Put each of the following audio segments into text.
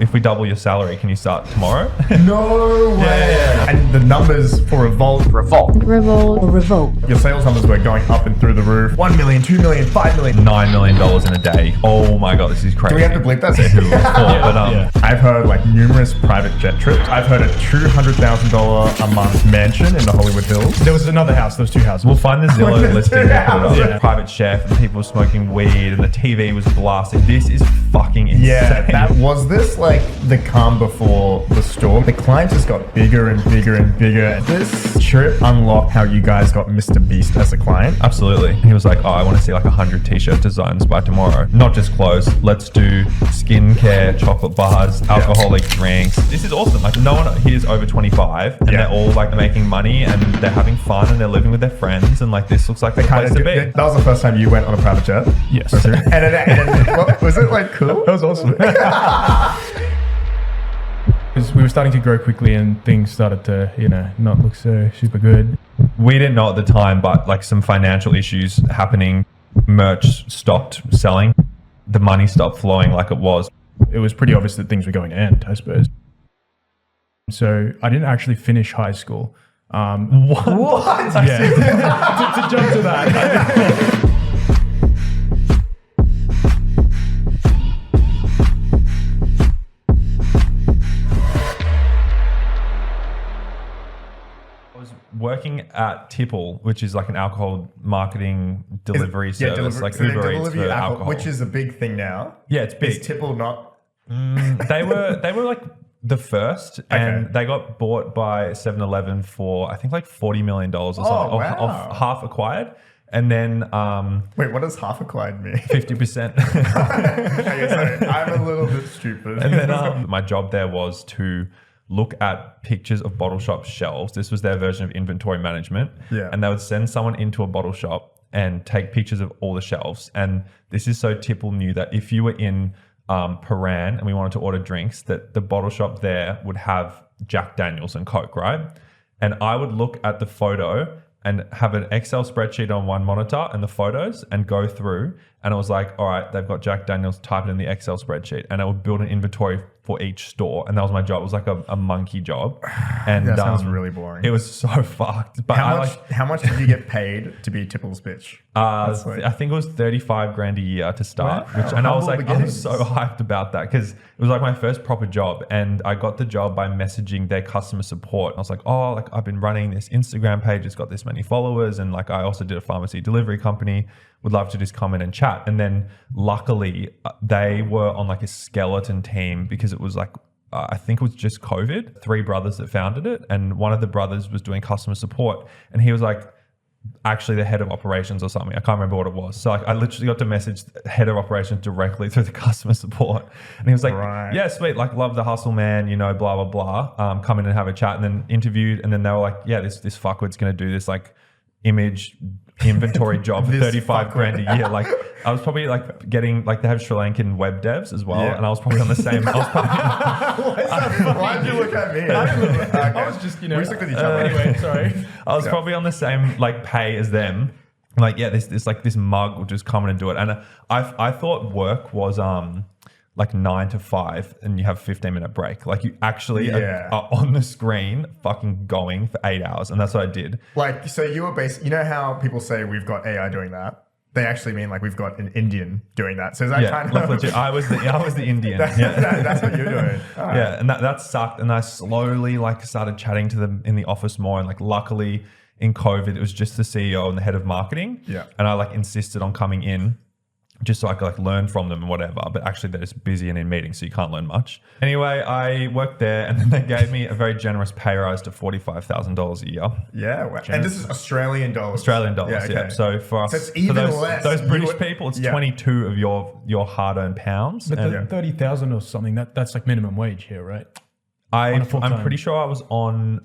if we double your salary, can you start tomorrow? No way. Yeah. And the numbers for Revolt. Revolt. Your sales numbers were going up and through the roof. 1 million, 2 million, 5 million. $9 million in a day. Oh my God, this is crazy. Do we have to bleep that? Who it was for, I've heard like numerous private jet trips. I've heard a $200,000 a month mansion in the Hollywood Hills. There was another house. There was 2 houses. We'll find the Zillow listing. And put it up. Yeah. Private chef and people smoking weed and the TV was blasting. This is fucking insane. Yeah, was this like the calm before the storm? The clients just got bigger and bigger and bigger. This trip unlocked how you guys got Mr. Beast as a client. Absolutely. He was like, oh, I want to see like 100 t-shirt designs by tomorrow. Not just clothes. Let's do skincare, chocolate bars, alcoholic drinks. This is awesome. Like no one here is over 25 and they're all like making money and they're having fun and they're living with their friends and like this looks like the place to be. That was the first time you went on a private jet? Yes. Was it like cool? That was awesome. Because we were starting to grow quickly and things started to, not look so super good. We didn't know at the time, but like some financial issues happening, merch stopped selling, the money stopped flowing like it was. It was pretty obvious that things were going to end, I suppose. So I didn't actually finish high school. What? Yeah. to jump to that. Working at Tipple, which is like an alcohol marketing delivery service, like Uber Eats for alcohol. Which is a big thing now. Yeah, it's big. Is Tipple not? They were like the first, and they got bought by 7-Eleven for I think like $40 million or something, or half acquired. And then wait, what does half acquired mean? 50%. Okay, sorry, I'm a little bit stupid. And then my job there was to look at pictures of bottle shop shelves. This was their version of inventory management. Yeah. And they would send someone into a bottle shop and take pictures of all the shelves. And this is so Tipple knew that if you were in Paran and we wanted to order drinks, that the bottle shop there would have Jack Daniels and Coke, right? And I would look at the photo and have an Excel spreadsheet on one monitor and the photos and go through. And it was like, all right, they've got Jack Daniels, type it in the Excel spreadsheet. And I would build an inventory for each store. And that was my job. It was like a monkey job. And that sounds really boring. It was so fucked. But how much did you get paid to be Tipple's bitch? I think it was 35 grand a year to start. Wow. And I was like, I was so hyped about that because it was like my first proper job. And I got the job by messaging their customer support. And I was like, oh, like I've been running this Instagram page. It's got this many followers. And like I also did a pharmacy delivery company. Would love to just come in and chat. And then luckily they were on like a skeleton team because it was like, I think it was just COVID, 3 brothers that founded it. And one of the brothers was doing customer support. And he was like, actually the head of operations or something. I can't remember what it was. So like I literally got to message the head of operations directly through the customer support. And he was like, yeah, sweet. Like love the hustle, man, blah, blah, blah. Come in and have a chat and then interviewed. And then they were like, yeah, this fuckwit's going to do this like image inventory job for 35 grand a year. Like I was probably like getting like they have Sri Lankan web devs as well, and I was probably on the same. Why did you look at me? I was just we stick with each other anyway. Sorry, I was probably on the same like pay as them. Like this mug will just come in and do it, and I thought work was like 9 to 5 and you have a 15-minute break. Like you actually are on the screen fucking going for 8 hours. And that's what I did. Like, so you were you know how people say we've got AI doing that? They actually mean like we've got an Indian doing that. So is that kind of... Like legit, I was the Indian. That's what you're doing. Right. Yeah, and that sucked. And I slowly like started chatting to them in the office more. And like luckily in COVID, it was just the CEO and the head of marketing. Yeah. And I like insisted on coming in just so I could like learn from them and whatever. But actually they're just busy and in meetings, so you can't learn much. Anyway, I worked there and then they gave me a very generous pay rise to $45,000 a year. Yeah. Wow. And this is Australian dollars. Australian dollars, yeah. So for us, so it's even less. Those British people, it's 22 of your hard-earned pounds. But the 30,000 or something, that's like minimum wage here, right? I'm pretty sure I was on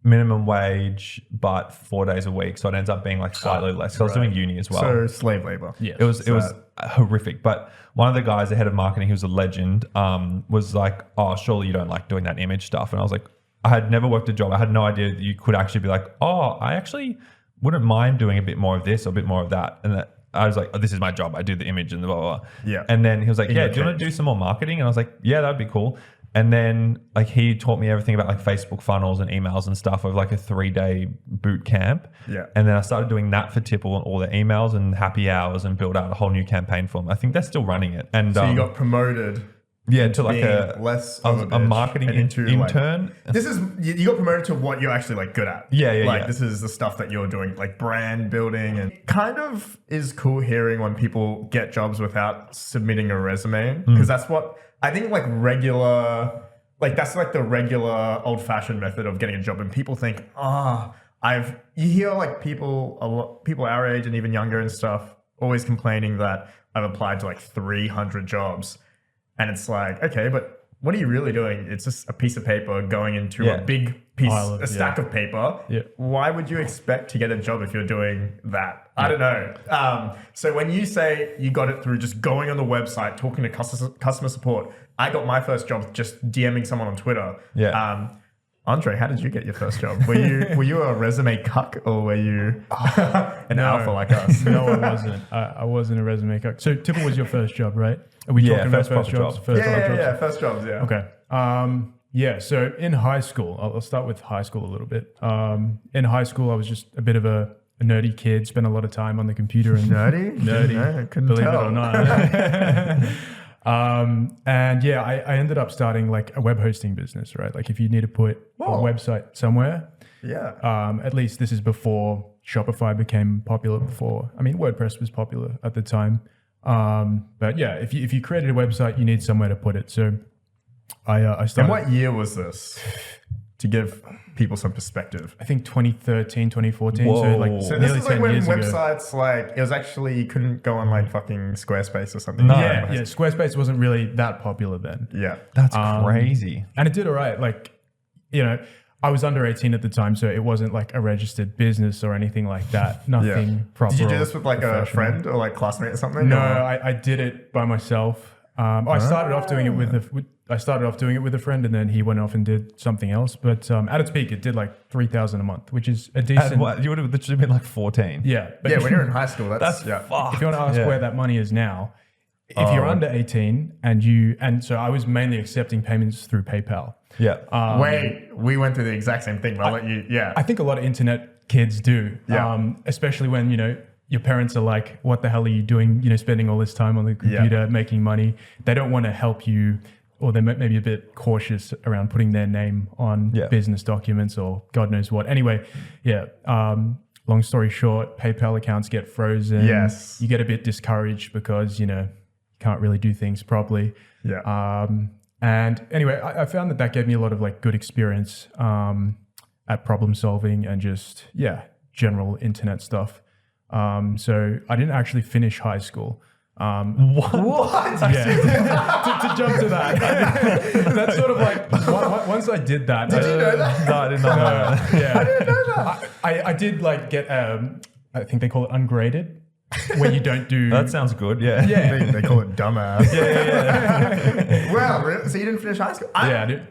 minimum wage, but 4 days a week. So it ends up being like slightly less. So I was doing uni as well. So slave labor. Yeah. It was horrific. But one of the guys, the head of marketing, he was a legend, was like, oh, surely you don't like doing that image stuff. And I was like, I had never worked a job. I had no idea that you could actually be like, oh, I actually wouldn't mind doing a bit more of this or a bit more of that. And I was like, oh, this is my job. I do the image and the blah, blah, blah. Yeah. And then he was like, In yeah, your do you want to case. do some more marketing? And I was like, yeah, that'd be cool. And then like he taught me everything about like Facebook funnels and emails and stuff of like a 3-day boot camp. Yeah. And then I started doing that for Tipple and all the emails and happy hours and build out a whole new campaign for them. I think they're still running it. And So you got promoted yeah, to like being a less I of was a a bitch marketing and into, like- intern. This is you got promoted to what you're actually like good at. Yeah, yeah, Like yeah. this is the stuff that you're doing, like brand building, and kind of is cool hearing when people get jobs without submitting a resume, because that's what I think like regular, like that's like the regular old fashioned method of getting a job, and people think, you hear like people our age and even younger and stuff always complaining that I've applied to like 300 jobs. And it's like, okay, but what are you really doing? It's just a piece of paper going into Yeah. a big piece, Pile of- a stack of paper. Yeah. Why would you expect to get a job if you're doing that? I don't know. So when you say you got it through just going on the website, talking to customer support, I got my first job just DMing someone on Twitter. Yeah. Andre, how did you get your first job? Were you a resume cuck, or were you an alpha like us? No, I wasn't. I wasn't a resume cuck. So Tipple was your first job, right? Are we Yeah, talking about first first proper jobs? job. First proper jobs? Yeah, first jobs, yeah. Okay. Yeah. So in high school, I'll start with high school a little bit. In high school, I was just a bit of a nerdy kid. Spent a lot of time on the computer and Nerdy? nerdy. No, couldn't believe tell. it or not. And yeah, I ended up starting like a web hosting business, right? Like if you need to put a Whoa. website somewhere, Yeah. at least this is before Shopify became popular. WordPress was popular at the time. But yeah, if you created a website, you need somewhere to put it. So I And started, what year was this? To give people some perspective. I think 2013, 2014. Whoa. So like So this nearly is like 10 when years ago. websites, like, it was actually, you couldn't go on like fucking Squarespace or something. No. Yeah, Squarespace wasn't really that popular then. Yeah. That's crazy. And it did all right. Like, I was under 18 at the time, so it wasn't like a registered business or anything like that. Nothing proper. Did you do or this with like a professional. friend or like classmate or something? No, Or- I did it by myself. I started off doing it with a friend, and then he went off and did something else. But at its peak, it did like 3,000 a month, which is a decent. And what, you would have literally been like 14. Yeah, but yeah, when you're in high school, that's That's yeah. fucked. if you want to ask Yeah. where that money is now, if you're under 18 and so I was mainly accepting payments through PayPal. Yeah. Wait, we went through the exact same thing, but I'll let you, yeah. I think a lot of internet kids do, Yeah. Especially when, your parents are like, what the hell are you doing? Spending all this time on the computer, making money. They don't want to help you, or they're maybe a bit cautious around putting their name on Yeah. business documents or God knows what. Anyway, yeah. Long story short, PayPal accounts get frozen. Yes. You get a bit discouraged because, you can't really do things properly. Yeah. And anyway, I found that gave me a lot of like good experience at problem solving and just, general internet stuff. So I didn't actually finish high school. What? Yeah, to jump to that. That's sort of like, once I did that. Did you know that? No, I did not know that. Yeah. I didn't know that. I did like get, I think they call it ungraded, where you don't do. That sounds good. Yeah. Yeah. They call it dumbass. Yeah. Wow, really? So you didn't finish high school? Yeah, dude.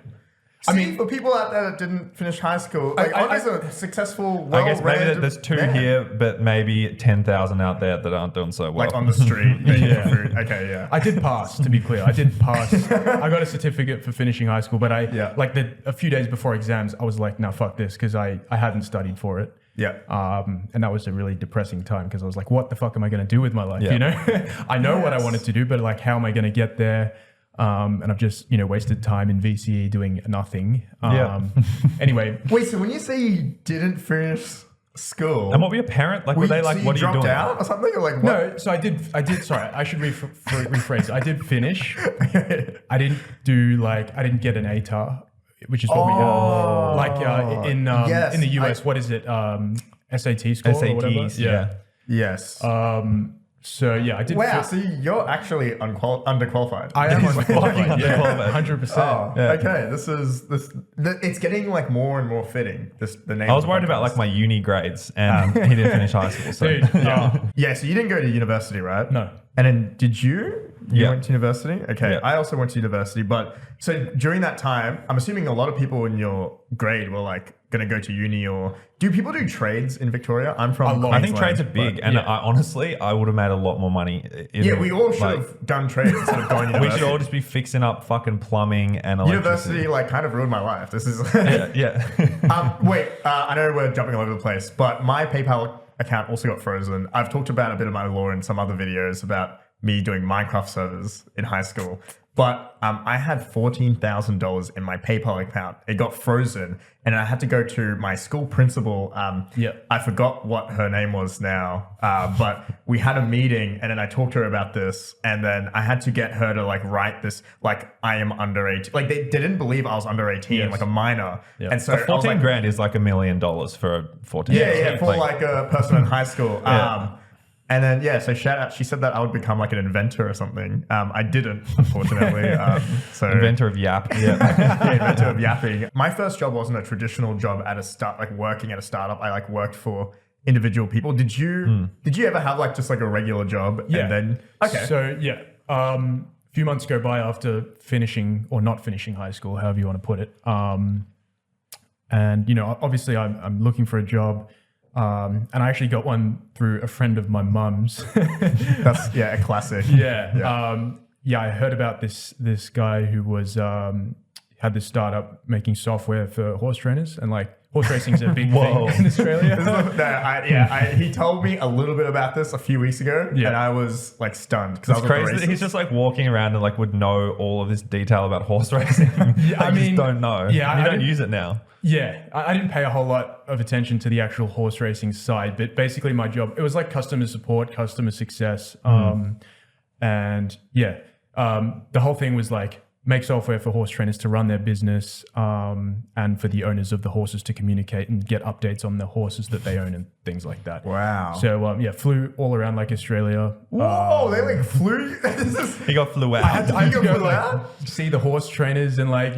I mean, for people out there that didn't finish high school, like, Andre's a successful, I guess maybe well-read there's two man. here, but maybe 10,000 out there that aren't doing so well. Like on the street, begging Yeah. for food. Okay, yeah. I did pass, to be clear. I did pass. I got a certificate for finishing high school, but a few days before exams, I was like, no, fuck this, because I hadn't studied for it. Yeah. And that was a really depressing time because I was like, what the fuck am I going to do with my life? Yeah. I know what I wanted to do, but like, how am I going to get there? And I've just, wasted time in VCE doing nothing. Anyway. Wait, so when you say you didn't finish school, And what were your parents like? Were they like, so what are you dropped doing? out or something? Or like, what? No, so I did, sorry, I should rephrase. I did finish. I didn't get an ATAR, which is what we have. Like in Yes, the US, what is it? SAT score or whatever? SATs. Yeah. Yes. So yeah, I did. Wow, so you're actually underqualified. I am Fucking unqualified. Yeah, underqualified. 100%. Oh, Yeah. okay. It's getting like more and more fitting. The name. I was of the worried about podcast. like my uni grades, and he didn't finish high school. So Dude, yeah. Yeah, so you didn't go to university, right? No. And then did you? You Yeah. went to university? Okay. Yeah. I also went to university. But so during that time, I'm assuming a lot of people in your grade were like going to go to uni, or do people do trades in Victoria? I'm from Queensland. I think trades are big, but- and honestly, I would have made a lot more money. Yeah, we all should have done trades instead of going to We university. should all just be fixing up fucking plumbing and electricity. University like kind of ruined my life. This is Yeah. wait, I know we're jumping all over the place, but my PayPal account also got frozen. I've talked about a bit of my lore in some other videos about me doing Minecraft servers in high school. But I had $14,000 in my PayPal account. It got frozen, and I had to go to my school principal. I forgot what her name was now, but we had a meeting, and then I talked to her about this, and then I had to get her to like write this, like I am under 18. Like they didn't believe I was under 18, Yes. like a minor. Yeah. And so A I was 14 like, grand is like $1 million for a 14. yeah, for like a person in high school. Yeah. And then, so shout out, she said that I would become like an inventor or something. I didn't, unfortunately. So Inventor of Yap. Yeah. yeah, inventor of yapping. My first job wasn't a traditional job at a start, like working at a startup. I like worked for individual people. Did you ever have like just like a regular job? Yeah. And then, okay. So a few months go by after finishing or not finishing high school, however you want to put it. And obviously I'm looking for a job. And I actually got one through a friend of my mum's. That's a classic. I heard about this guy who was had this startup making software for horse trainers, and like horse racing is a big thing in Australia. He told me a little bit about this a few weeks ago, and I was like stunned because I was Crazy that he's just like walking around and like would know all of this detail about horse racing. I just don't know. Yeah, you don't use it now. Yeah, I didn't pay a whole lot of attention to the actual horse racing side, but basically my job, it was like customer support, customer success. The whole thing was like make software for horse trainers to run their business, and for the owners of the horses to communicate and get updates on the horses that they own and things like that. Wow. So flew all around like Australia. Whoa, they like flew. He got flew out. I had to You go flew out? see the horse trainers and like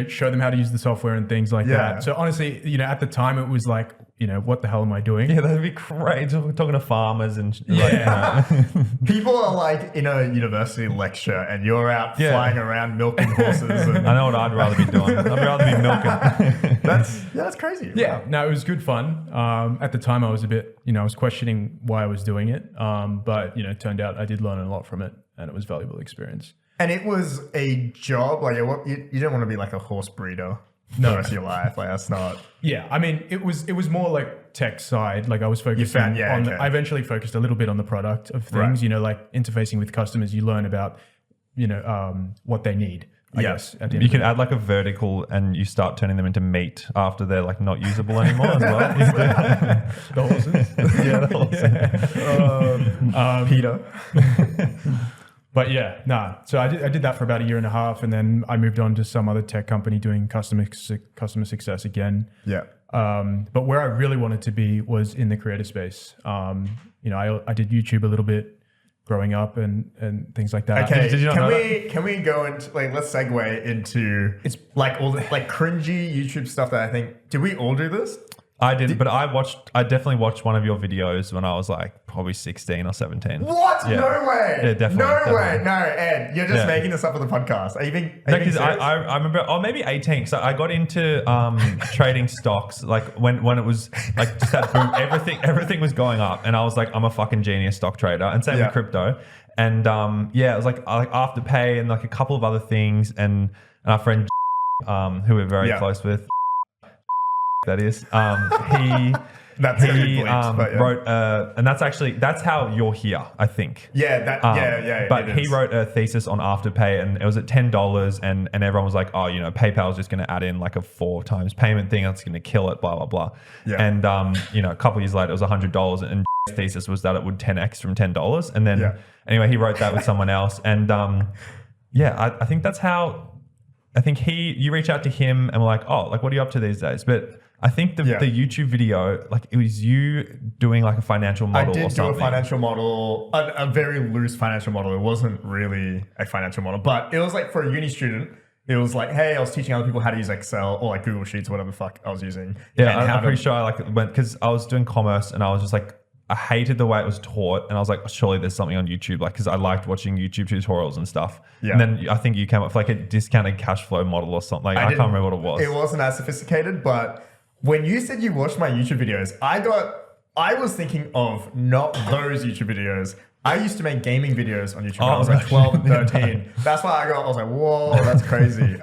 show them how to use the software and things like that. So honestly, at the time it was like, what the hell am I doing? Yeah, that'd be great. Talking to farmers and People are like in a university lecture, and you're out flying around milking horses. And I know what I'd rather be doing. I'd rather be milking. that's crazy. Yeah, no, it was good fun. At the time, I was a bit, I was questioning why I was doing it. But, it turned out I did learn a lot from it, and it was valuable experience. And it was a job. Like you didn't want to be like a horse breeder the rest of your life. Like that's not. Yeah, I mean, it was more like tech side. Like I was focusing on. I eventually focused a little bit on the product of things. Right. Like interfacing with customers, you learn about, what they need. I guess at the end You of can the day. add like a vertical and you start turning them into meat after they're like not usable anymore as well. The horses. Yeah, the horses. Peter. But so I did that for about a year and a half, and then I moved on to some other tech company doing customer success again. Yeah. But where I really wanted to be was in the creator space. I did YouTube a little bit growing up and things like that. Okay. Did you not know that? Can we go into like let's segue into it's like all the like cringy YouTube stuff that I think did we all do this? I didn't, but I definitely watched one of your videos when I was like probably 16 or 17. What? Yeah. No way. Yeah, definitely. No way. No, Ed, you're just making this up for the podcast. Are you being serious? I remember, maybe 18. So I got into trading stocks like when it was like just that boom, everything was going up, and I was like, I'm a fucking genius stock trader, and same with crypto. And it was like Afterpay and like a couple of other things, and our friend who we're very close with. That is, he wrote, and that's how you're here, I think. But he wrote a thesis on Afterpay, and it was at $10, and everyone was like, oh, PayPal is just going to add in like a 4 times payment thing, that's going to kill it, blah blah blah. Yeah. And a couple of years later, it was $100, and his thesis was that it would 10x from $10, and then anyway, he wrote that with someone else, and I think that's how. I think you reach out to him, and we're like, oh, like what are you up to these days? But I think the YouTube video, like it was you doing like a financial model or something. I did do a financial model, a very loose financial model. It wasn't really a financial model, but it was like for a uni student. It was like, hey, I was teaching other people how to use Excel or like Google Sheets or whatever the fuck I was using. Yeah, I'm pretty sure I like went because I was doing commerce, and I was just like, I hated the way it was taught, and I was like, surely there's something on YouTube, like because I liked watching YouTube tutorials and stuff. Yeah. And then I think you came up with like a discounted cash flow model or something. Like, I can't remember what it was. It wasn't as sophisticated, but when you said you watched my YouTube videos, I was thinking of not those YouTube videos. I used to make gaming videos on YouTube when I was like 12 and 13. That's why I was like, whoa, that's crazy.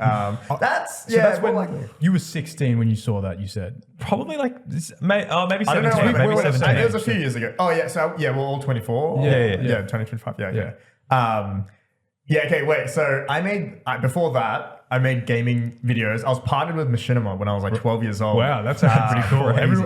You were 16 when you saw that, you said. Probably like maybe 17, I don't know, maybe 17. it was a few years ago. Oh yeah, so we're all 24. Yeah. 2025. Okay, wait. So before that, I made gaming videos. I was partnered with Machinima when I was like 12 years old. Wow, that's actually pretty cool. Every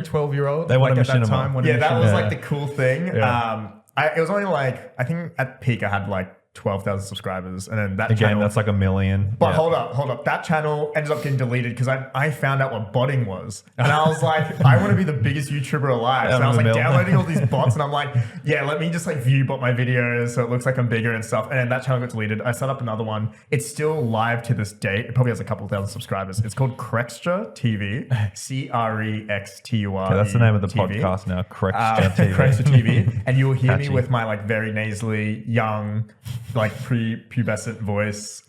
12-year-old, they want like a at that Machinima. time, wanted a that Machinima. was like the cool thing. Yeah. It was only like, I think at peak I had like 12,000 subscribers, and then that Again, channel, that's like 1 million. But hold up. That channel ended up getting deleted because I found out what botting was. And I was like, I want to be the biggest YouTuber alive. So I was like downloading all these bots, and I'm like, yeah, let me just like view bot my videos so it looks like I'm bigger and stuff. And then that channel got deleted. I set up another one. It's still live to this day. It probably has a couple thousand subscribers. It's called Crextra TV. CREXTUR. Okay, that's the name of the TV. podcast now. Crextra TV. Crextra TV. And you will hear me Catchy. with my like very nasally, young, like pre-pubescent voice,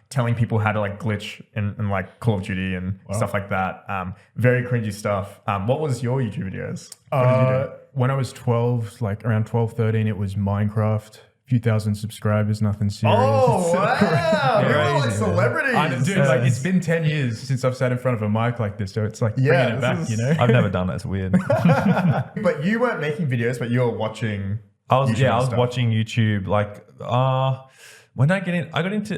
telling people how to like glitch in like Call of Duty and stuff like that. Very cringy stuff. What was your YouTube videos? What did you do? When I was 12, like around 12, 13, it was Minecraft. A few thousand subscribers, nothing serious. Oh, wow. We were like Crazy, celebrities. Dude, like it's been 10 years since I've sat in front of a mic like this, so it's like bringing it back, you know? I've never done it. It's weird. But you weren't making videos, but you were watching I was YouTube stuff. watching YouTube like when I got into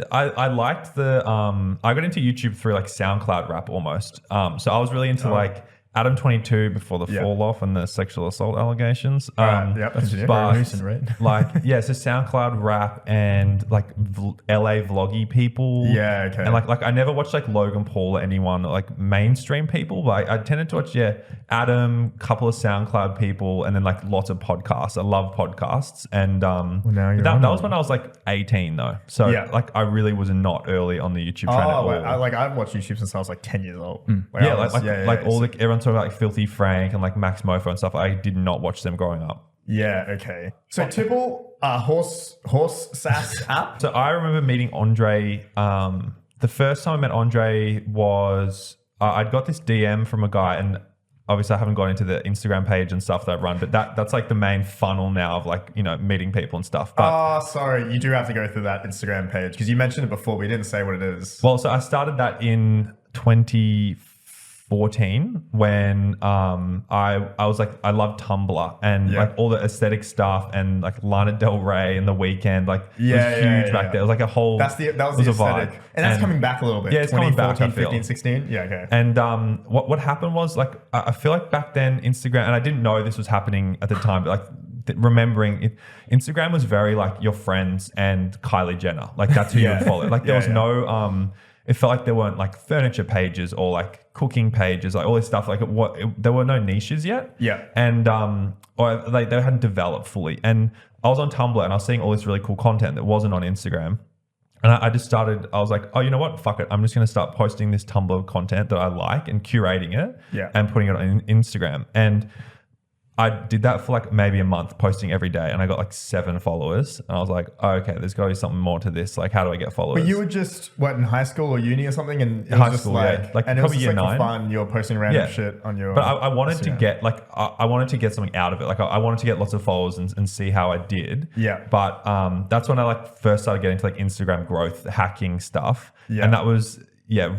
YouTube through like SoundCloud rap almost. So I was really into like Adam 22 before the fall off and the sexual assault allegations. That's but very recent, right? so SoundCloud rap and like LA vloggy people. Yeah, okay. And like I never watched like Logan Paul or anyone like mainstream people, but I tended to watch Adam, couple of SoundCloud people, and then like lots of podcasts. I love podcasts, and now you're that was when I was like 18 though. So like I really was not early on the YouTube channel. I've watched YouTube since I was like 10 years old. All the everyone's talking about like Filthy Frank and like Max Mofo and stuff. I did not watch them growing up. Yeah, okay. So Tipple, horse sass app. So I remember meeting Andre. The first time I met Andre was I'd got this DM from a guy, and obviously I haven't gone into the Instagram page and stuff that I run, but that's like the main funnel now of like, you know, meeting people and stuff. But sorry, you do have to go through that Instagram page because you mentioned it before, but you didn't say what it is. well, so I started that in 2014 when I was like, I loved Tumblr and like all the aesthetic stuff and like Lana Del Rey and The Weeknd, like it was huge back there. It was like a whole that was the aesthetic. And that's coming back a little bit. Yeah, it's coming back, I 15, feel. 16. Yeah, okay. And what happened was like I feel like back then Instagram, and I didn't know this was happening at the time, but like remembering it, Instagram was very like your friends and Kylie Jenner, like that's who you would follow. Like there was no it felt like there weren't like furniture pages or like cooking pages, like all this stuff. Like there were no niches yet. Yeah. And or like they hadn't developed fully. And I was on Tumblr and I was seeing all this really cool content that wasn't on Instagram. And I just started, I was like, oh, you know what? Fuck it. I'm just going to start posting this Tumblr content that I like and curating it and putting it on Instagram. And I did that for like maybe a month, posting every day, and I got like 7 followers. And I was like, oh, okay, there's got to be something more to this. Like, how do I get followers? But you were just in high school or uni or something, and it was High just school, like, like and it was probably just year like 9. for fun. You're posting random shit on your. But I wanted to Instagram. get like I wanted to get something out of it. Like I wanted to get lots of followers and see how I did. Yeah. But that's when I like first started getting into like Instagram growth hacking stuff. Yeah. And that was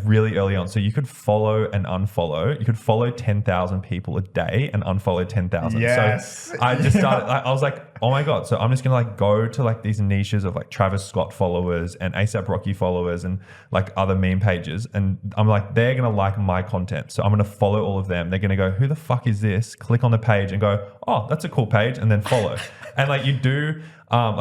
really early on. So you could follow and unfollow. You could follow 10,000 people a day and unfollow 10,000. Yes. So I just started, I was like, oh my God. So I'm just going to like go to like these niches of like Travis Scott followers and ASAP Rocky followers and like other meme pages. And I'm like, they're going to like my content. So I'm going to follow all of them. They're going to go, who the fuck is this? Click on the page and go, oh, that's a cool page. And then follow. And like you do, I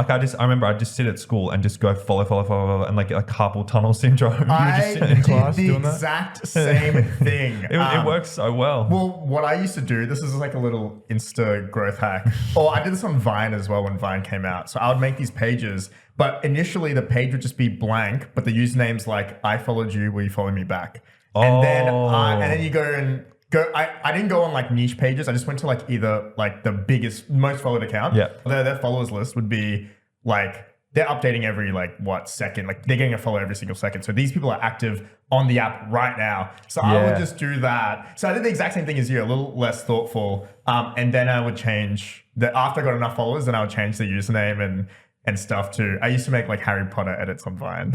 remember I just sit at school and just go follow, and like a carpal tunnel syndrome. I just sit in class did the doing that? exact same thing. It works so well. Well, what I used to do, this is like a little Insta growth hack. Or I did this on Vine as well when Vine came out. So I would make these pages, but initially the page would just be blank, but the username's like, I followed you, will you follow me back? And then you go and I didn't go on like niche pages. I just went to like either like the biggest, most followed account. Yeah. Their followers list would be like, they're updating every like second, like they're getting a follow every single second. So these people are active on the app right now. So I would just do that. So I did the exact same thing as you, a little less thoughtful. And then I would change after I got enough followers, then I would change the username and stuff too. I used to make like Harry Potter edits on Vine.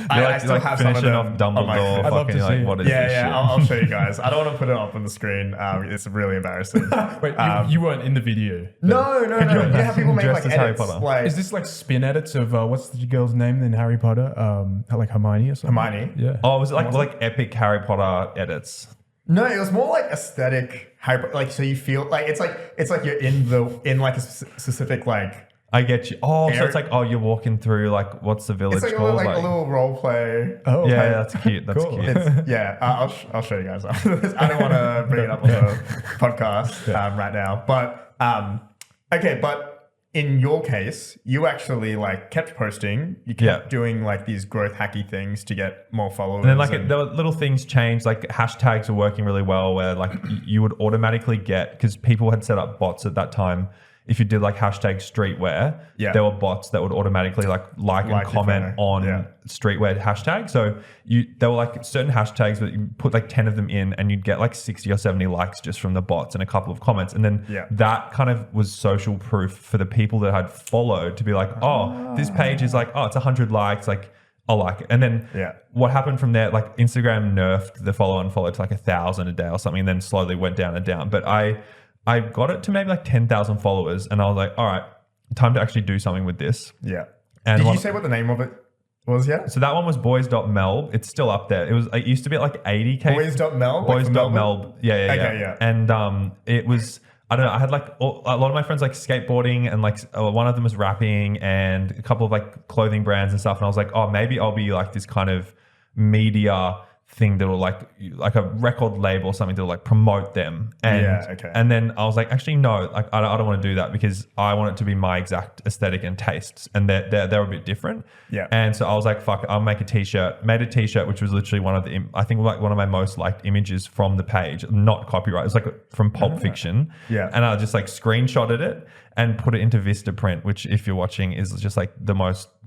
I still have some of them off Dumbledore. on my phone. I'd love to see it. What is this shit? I'll show you guys. I don't want to put it up on the screen. It's really embarrassing. Wait, you weren't in the video? No. You have people make Dressed like as Harry edits. Potter. Like, Is this like spin edits of what's the girl's name in Harry Potter? Like Hermione or something? Hermione? Yeah. Oh, was it like epic Harry Potter edits? No, it was more like aesthetic Harry Potter. Like, so you feel like it's like you're in like a specific like. I get you. Oh, so it's like, you're walking through like, what's the village It's like, called? a little role play. Oh, yeah, okay. that's cute. That's Cool. cute. I'll show you guys after this. I don't want to bring it up on the podcast right now. But okay, but in your case, you actually like kept posting. You kept doing like these growth hacky things to get more followers. And then like the little things changed. Like hashtags were working really well, where like you would automatically get, because people had set up bots at that time. If you did like hashtag streetwear, there were bots that would automatically like and comment on streetwear hashtag. So there were like certain hashtags that you put like 10 of them in and you'd get like 60 or 70 likes just from the bots and a couple of comments. And then that kind of was social proof for the people that had followed to be like, this page is like, it's 100 likes, like I'll like it. And then what happened from there, like Instagram nerfed the follow and follow to like 1,000 a day or something, and then slowly went down and down. But I got it to maybe like 10,000 followers, and I was like, all right, time to actually do something with this. Yeah. And Did you say what the name of it was yet? So that one was boys.melb. It's still up there. It used to be at like 80K. Boys.melb? Boys.melb. Yeah. Okay, yeah. And it was, I don't know, I had like a lot of my friends like skateboarding, and like one of them was rapping, and a couple of like clothing brands and stuff. And I was like, maybe I'll be like this kind of media thing that will like a record label or something to like promote them. And then I was like, actually no, like I don't want to do that, because I want it to be my exact aesthetic and tastes, and they're a bit different. And so I was like, fuck it, I'll make a t-shirt. Made a t-shirt which was literally one of the, I think like one of my most liked images from the page, not copyright. It was like from Pulp Fiction. And I just like screenshotted it and put it into Vistaprint, which if you're watching is just like the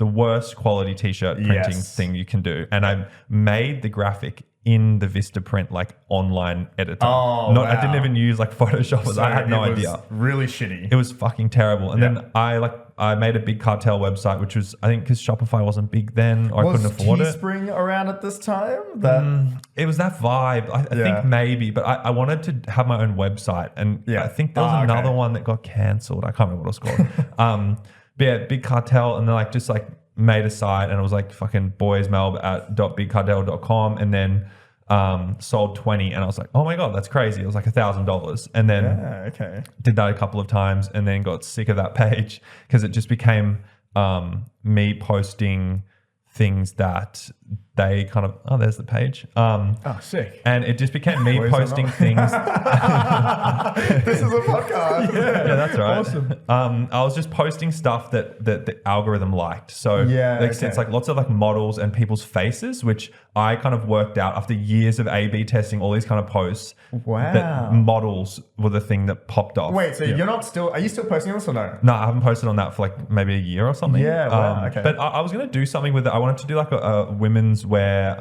worst quality t-shirt printing thing you can do. And I made the graphic in the Vistaprint like online editor. I didn't even use like Photoshop. So I had no idea. Really shitty. It was fucking terrible. And then I made a Big Cartel website, which was, I think, because Shopify wasn't big then, or I couldn't afford it. Was Teespring around at this time? It was that vibe. I think maybe, but I wanted to have my own website, and I think there was another one that got cancelled. I can't remember what it was called. But yeah, Big Cartel, and then like just like made a site, and it was like fucking boysmelb at .bigcartel.com, and then sold 20, and I was like, oh my god, that's crazy. It was like $1,000, and then did that a couple of times, and then got sick of that page because it just became me posting things that they kind of, there's the page. Sick. And it just became me posting things. This is a podcast. Yeah, that's right. Awesome. I was just posting stuff that the algorithm liked. So since like lots of like models and people's faces, which I kind of worked out after years of A/B testing all these kind of posts. Wow. That models were the thing that popped off. Wait, so are you still posting on this or no? No, I haven't posted on that for like maybe a year or something. Yeah, wow, okay. But I was going to do something with it. I wanted to do like a women's wear.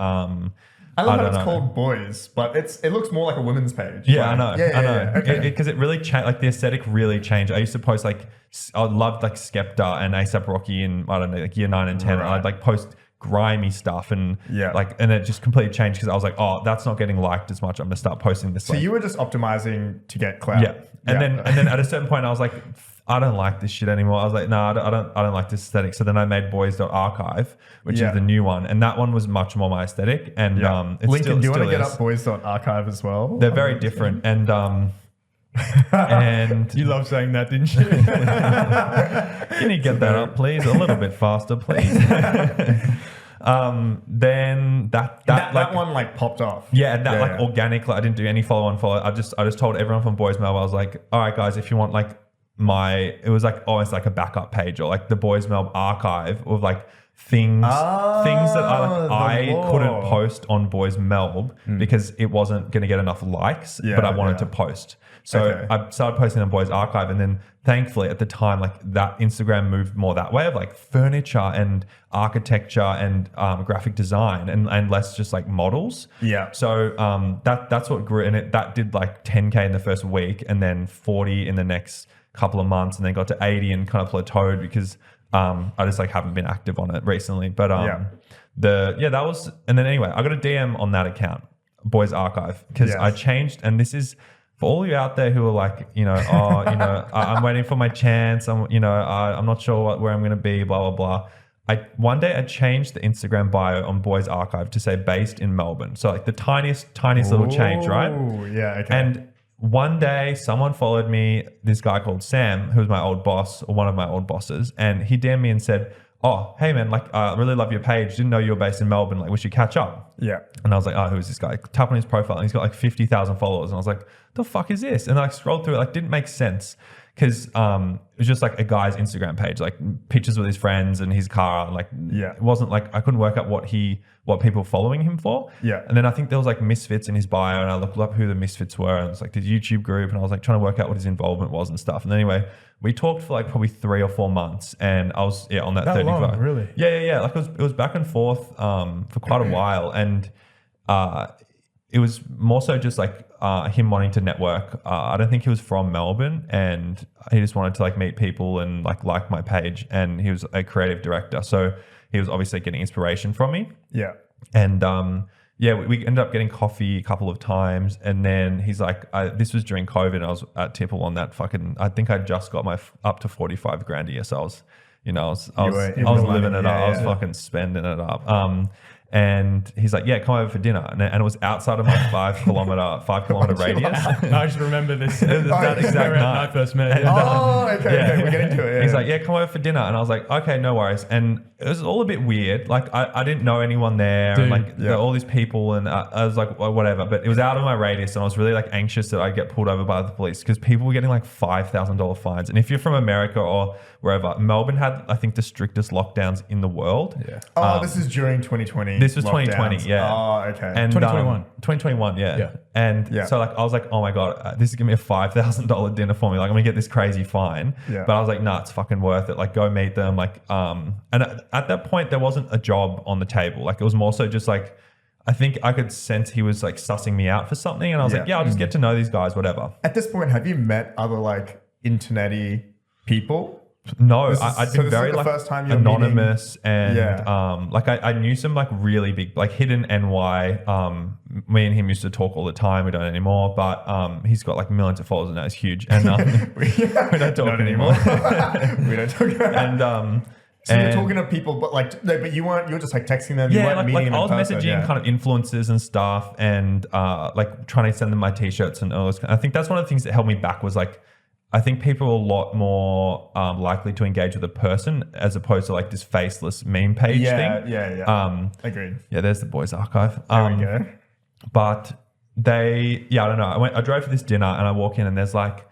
I love how it's called boys, but it looks more like a women's page. Yeah, I know. Yeah, I know. Okay. Because it really changed. Like the aesthetic really changed. I used to post like, I loved like Skepta and ASAP Rocky in, I don't know, like year 9 and 10. Right. I'd like post grimy stuff and and it just completely changed because I was like, that's not getting liked as much. I'm gonna start posting this. So you were just optimizing to get clout. Yeah. And then at a certain point I was like, I don't like this shit anymore. I was like, no, I don't like this aesthetic. So then I made boys.archive, which is the new one. And that one was much more my aesthetic. And it's Lincoln, do you want to get is. up boys.archive as well? They're very different. And and you love saying that, didn't you? Can you get that up, please? A little bit faster, please. Then that one like popped off. Yeah, and that organically, I didn't do any follow. I just told everyone from Boys Melb, I was like, all right, guys, if you want like it was like almost like a backup page or like the Boys Melb archive of like things that I the couldn't law. post on Boys Melb because it wasn't going to get enough likes, Yeah, but I wanted yeah. to post. So Okay. I started posting on Boys Archive, and then thankfully at the time, like that Instagram moved more that way of like furniture and architecture and graphic design and less just like models. Yeah. So that's what grew, and that did like 10K in the first week, and then 40 in the next couple of months, and then got to 80 and kind of plateaued because I just like haven't been active on it recently. But that was, and then anyway, I got a DM on that account, Boys Archive, because Yes. I changed, and this is for all you out there who are like, I'm waiting for my chance. I'm not sure where I'm going to be, blah, blah, blah. One day I changed the Instagram bio on Boys Archive to say based in Melbourne. So like the tiniest little change, right? Oh, yeah. Okay. And one day someone followed me, this guy called Sam, who was my old boss or one of my old bosses. And he DM'd me and said, oh, hey man, like I really love your page. Didn't know you were based in Melbourne. Like we should catch up. yeah. And I was like, oh, who is this guy? Tap on his profile and he's got like 50,000 followers. And I was like, the fuck is this? And I scrolled through it, like didn't make sense because it was just like a guy's Instagram page, like pictures with his friends and his car. And like, it wasn't like, I couldn't work out what people were following him for. Yeah. And then I think there was like Misfits in his bio, and I looked up who the Misfits were, and it was like this YouTube group, and I was like trying to work out what his involvement was and stuff. And anyway, we talked for like probably 3 or 4 months, and I was on that 35. long, really? Yeah. Like it was back and forth for quite a while, and it was more so just like him wanting to network. I don't think he was from Melbourne, and he just wanted to like meet people and like my page. And he was a creative director, so he was obviously getting inspiration from me. Yeah. And we ended up getting coffee a couple of times, and then he's like, this was during COVID, and I was at Tipple on that fucking. I think I just got my up to 45 grand a year, so I was living it up. I was fucking spending it up. And he's like, yeah, come over for dinner. And it was outside of my 5 kilometer radius. I just remember this. It was that exact night. I first met. Okay. We're getting to it. He's like, yeah, come over for dinner. And I was like, okay, no worries. And it was all a bit weird. Like I didn't know anyone there. Dude, and like there were all these people, and I was like, well, whatever. But it was out of my radius, and I was really like anxious that I'd get pulled over by the police because people were getting like $5,000 fines. And if you're from America or wherever, Melbourne had, I think, the strictest lockdowns in the world. Yeah. This is during 2020. This was 2020, yeah. Oh, okay. And 2021. 2021, yeah. Yeah. And so like I was like, oh my God, this is gonna be a $5,000 dinner for me. Like I'm gonna get this crazy fine. Yeah. But I was like, nah, it's fucking worth it. Like go meet them. Like and at that point there wasn't a job on the table. Like it was more so just like, I think I could sense he was like sussing me out for something, and I was like, yeah, I'll just get to know these guys, whatever. At this point, have you met other like internet-y people? No, This is- I'd so been this is very the like first time you're anonymous and Yeah. like I knew some like really big like hidden NY. Me and him used to talk all the time. We don't anymore, but he's got like millions of followers and now he's huge. And we don't talk Not anymore. We don't talk about And So you're talking to people, but like, no, but you were just like texting them. You yeah, weren't like meeting them I in was person, messaging kind of influencers and stuff, and like trying to send them my t-shirts and all this. I think that's one of the things that held me back was like, I think people are a lot more likely to engage with a person as opposed to like this faceless meme page thing. Yeah. Agreed. Yeah, there's the Boys Archive. There we go. But I don't know. I drove to this dinner and I walk in and there's like,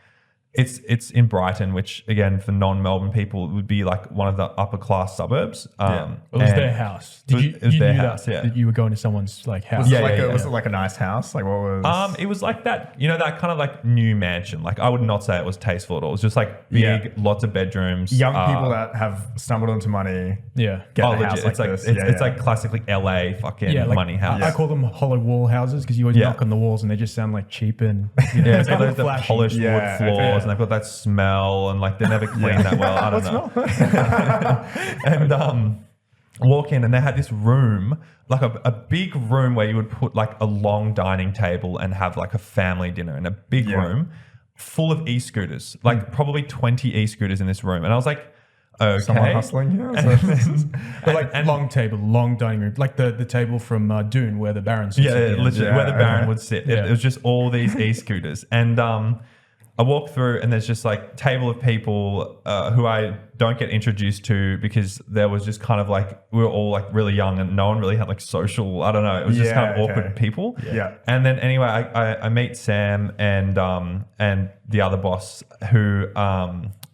it's in Brighton, which again for non-Melbourne people would be like one of the upper class suburbs. It was their house. It was their house. Yeah, that you were going to someone's like house. Was it like a nice house? Like what was? It was like that, that kind of like new mansion. Like I would not say it was tasteful at all. It was just like big, lots of bedrooms. Young people that have stumbled into money. Yeah. Get a legit. house like It's like this. it's like classically LA fucking Yeah, like, money house. I call them hollow wall houses because you always knock on the walls and they just sound like cheap and Yeah, it's got kind of the flashy. polished wood Yeah, floors okay. and they've got that smell and like they're never cleaned that well. I don't know. And walk in and they had this room, like a big room where you would put like a long dining table and have like a family dinner in a big room full of e-scooters, like probably 20 e-scooters in this room. And I was like, okay. Someone hustling here? But like long table, long dining room, like the table from Dune where the Baron sits. Yeah, at the end. legit, where the Baron would sit. Yeah. It was just all these e-scooters. And I walk through and there's just like table of people who I don't get introduced to because there was just kind of like, we were all like really young and no one really had like social, I don't know. It was just kind of awkward people. Yeah. And then anyway, I meet Sam and the other boss who,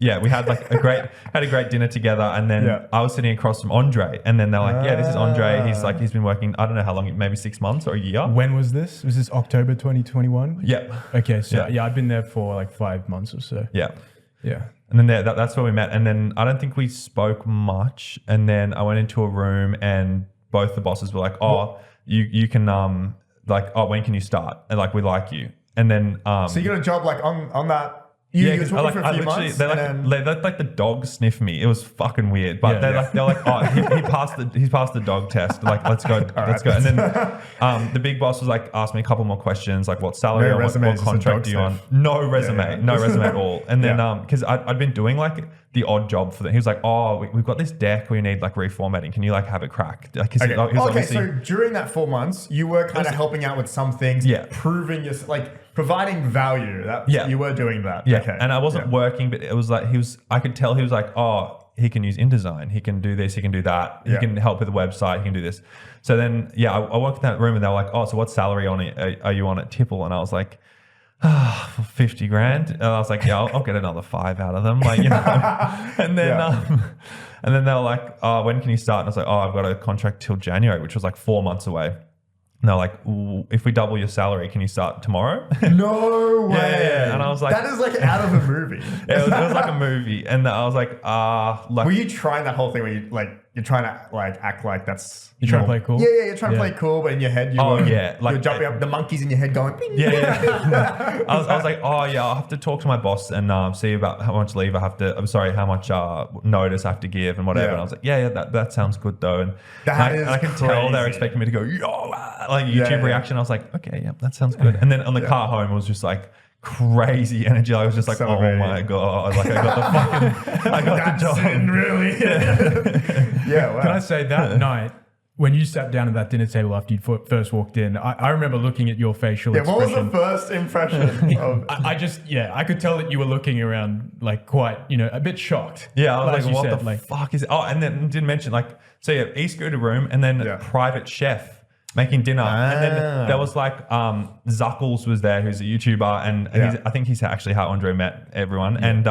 we had like a great dinner together. And then I was sitting across from Andre and then they're like, yeah, this is Andre. He's been working, I don't know how long, maybe 6 months or a year. When was this? Was this October 2021? Yeah. Okay. So I'd been there for like 5 months or so. Yeah. Yeah. And then that's where we met. And then I don't think we spoke much. And then I went into a room and both the bosses were like, oh, you can, like, oh, when can you start? And like, we like you. And then, so you got a job like on that. You were talking for a few months. They let like the dog sniff me. It was fucking weird. But they're like, oh, he passed the dog test. Like, let's go. And then the big boss was like, asked me a couple more questions, like what salary or what contract are you on? No resume, no resume at all. And then because I'd been doing like the odd job for them. He was like, oh, we've got this deck we need like reformatting. Can you like have it cracked? Like, so during that 4 months, you were kind of helping out with some things, proving your providing value. You were doing that. Yeah. Okay. And I wasn't working, but it was like I could tell he was like, oh, he can use InDesign. He can do this. He can do that. He can help with the website. He can do this. So then, I walked in that room and they were like, oh, so what salary are you on at Tipple? And I was like, 50 grand. And I was like, yeah, I'll get another 5 out of them. Like, you know, and then they were like, oh, when can you start? And I was like, oh, I've got a contract till January, which was like 4 months away. And they're like, if we double your salary, can you start tomorrow? No way. Yeah. And I was like, that is like out of a movie. It was like a movie. And I was like, like. Were you trying that whole thing where you're trying to like act like that's. You're trying to play cool? Yeah, you're trying to play cool, but in your head, you're jumping up, the monkeys in your head going, ping. Yeah. I was like, oh yeah, I'll have to talk to my boss and see about how much leave I have to, how much notice I have to give and whatever. Yeah. And I was like, yeah, that sounds good though. And I can tell they're expecting me to go, yo, like YouTube reaction. I was like, okay, yeah, that sounds good. And then on the car home, it was just like, crazy energy. I was just like, oh my god! Like I got the job. Really? Yeah. Wow. Can I say that night when you sat down at that dinner table after you first walked in? I remember looking at your facial expression. What was the first impression? I could tell that you were looking around like quite, a bit shocked. Yeah, I was like, what the fuck is it? Oh, and then didn't mention e-scooter room and then private chef making dinner. And then there was like Zuckles was there, who's a YouTuber, and I think he's actually how Andre met everyone. And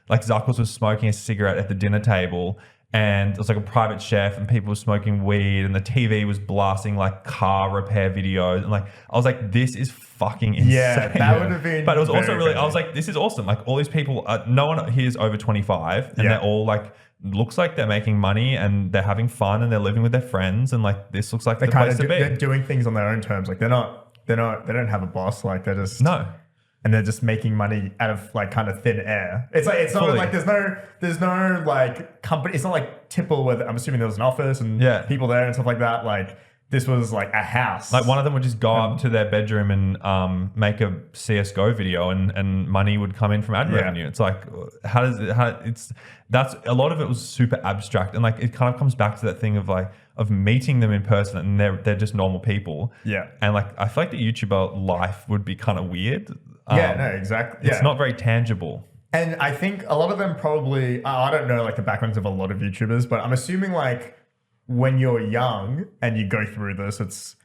like Zuckles was smoking a cigarette at the dinner table, and it was like a private chef, and people were smoking weed, and the TV was blasting like car repair videos, and like I was like, this is fucking insane. Yeah, that would have been. But it was also really, I was like, this is awesome. Like all these people, no one here is over 25, and they're all like. Looks like they're making money and they're having fun and they're living with their friends, and like this looks like the place to be. They're doing things on their own terms. Like they don't have a boss. Like they're just and they're just making money out of like kind of thin air. It's not like there's no like company. It's not like Tipple where I'm assuming there was an office and people there and stuff like that. Like this was like a house. Like one of them would just go up to their bedroom and make a CSGO video and money would come in from ad revenue. It's like, that's a lot of it was super abstract. And like, it kind of comes back to that thing of meeting them in person and they're just normal people. Yeah. And like, I feel like the YouTuber life would be kind of weird. Exactly. It's not very tangible. And I think a lot of them probably, I don't know like the backgrounds of a lot of YouTubers, but I'm assuming like, when you're young and you go through this, it's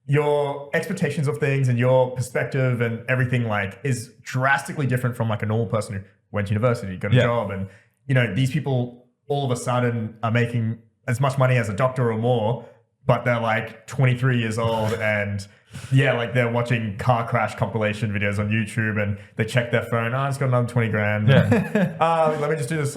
your expectations of things and your perspective and everything like is drastically different from like a normal person who went to university, got a job. And, these people all of a sudden are making as much money as a doctor or more, but they're like 23 years old and like they're watching car crash compilation videos on YouTube and they check their phone. Oh, it's got another 20 grand. Yeah. Let me just do this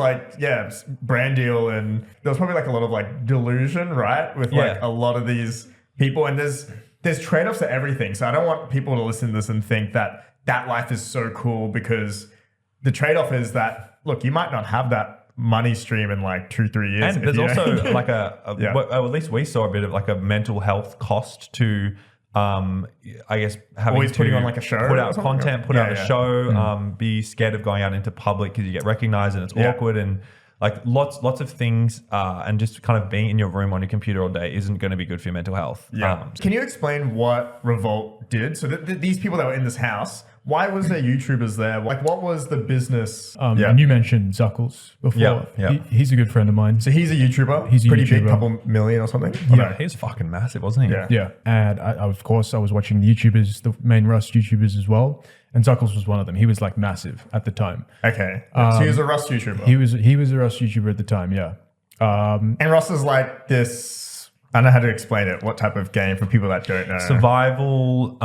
brand deal. And there was probably like a lot of like delusion, right? With like a lot of these people, and there's trade-offs to everything. So I don't want people to listen to this and think that life is so cool, because the trade-off is that, look, you might not have that money stream in like 2-3 years. And there's also like at least we saw a bit of like a mental health cost to I guess having always to putting on like a show, put out content, put out a show, be scared of going out into public because you get recognized and it's awkward, and like lots of things, and just kind of being in your room on your computer all day isn't going to be good for your mental health. Can you explain what Revolt did? So these people that were in this house, why was there YouTubers there? Like, what was the business? And you mentioned Zuckles before. Yeah. He's a good friend of mine. So he's a YouTuber. He's a pretty YouTuber. big, couple million or something. Yeah. He's fucking massive, wasn't he? Yeah. Yeah, and I was watching the YouTubers, the main Rust YouTubers as well, and Zuckles was one of them. He was like massive at the time. Okay. So he was a Rust YouTuber. He was a Rust YouTuber at the time. Yeah. And Rust is like this. I don't know how to explain it. What type of game for people that don't know? Survival,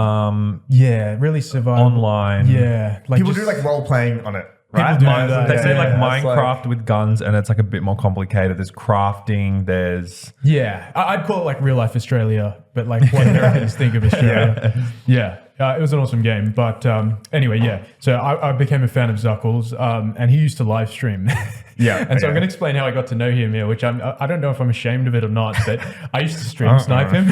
Yeah, really survival. online. Yeah, like People do like role playing on it, right? do that. They say like Yeah, it's Minecraft with guns, and it's like a bit more complicated. There's crafting. There's Yeah, I'd call it like real life Australia, but like what Americans think of Australia. Yeah. It was an awesome game. But anyway, yeah. So I became a fan of Zuckles, and he used to live stream. Yeah, And so I'm okay. going to explain how I got to know him here, which I don't know if I'm ashamed of it or not, but I used to stream snipe him.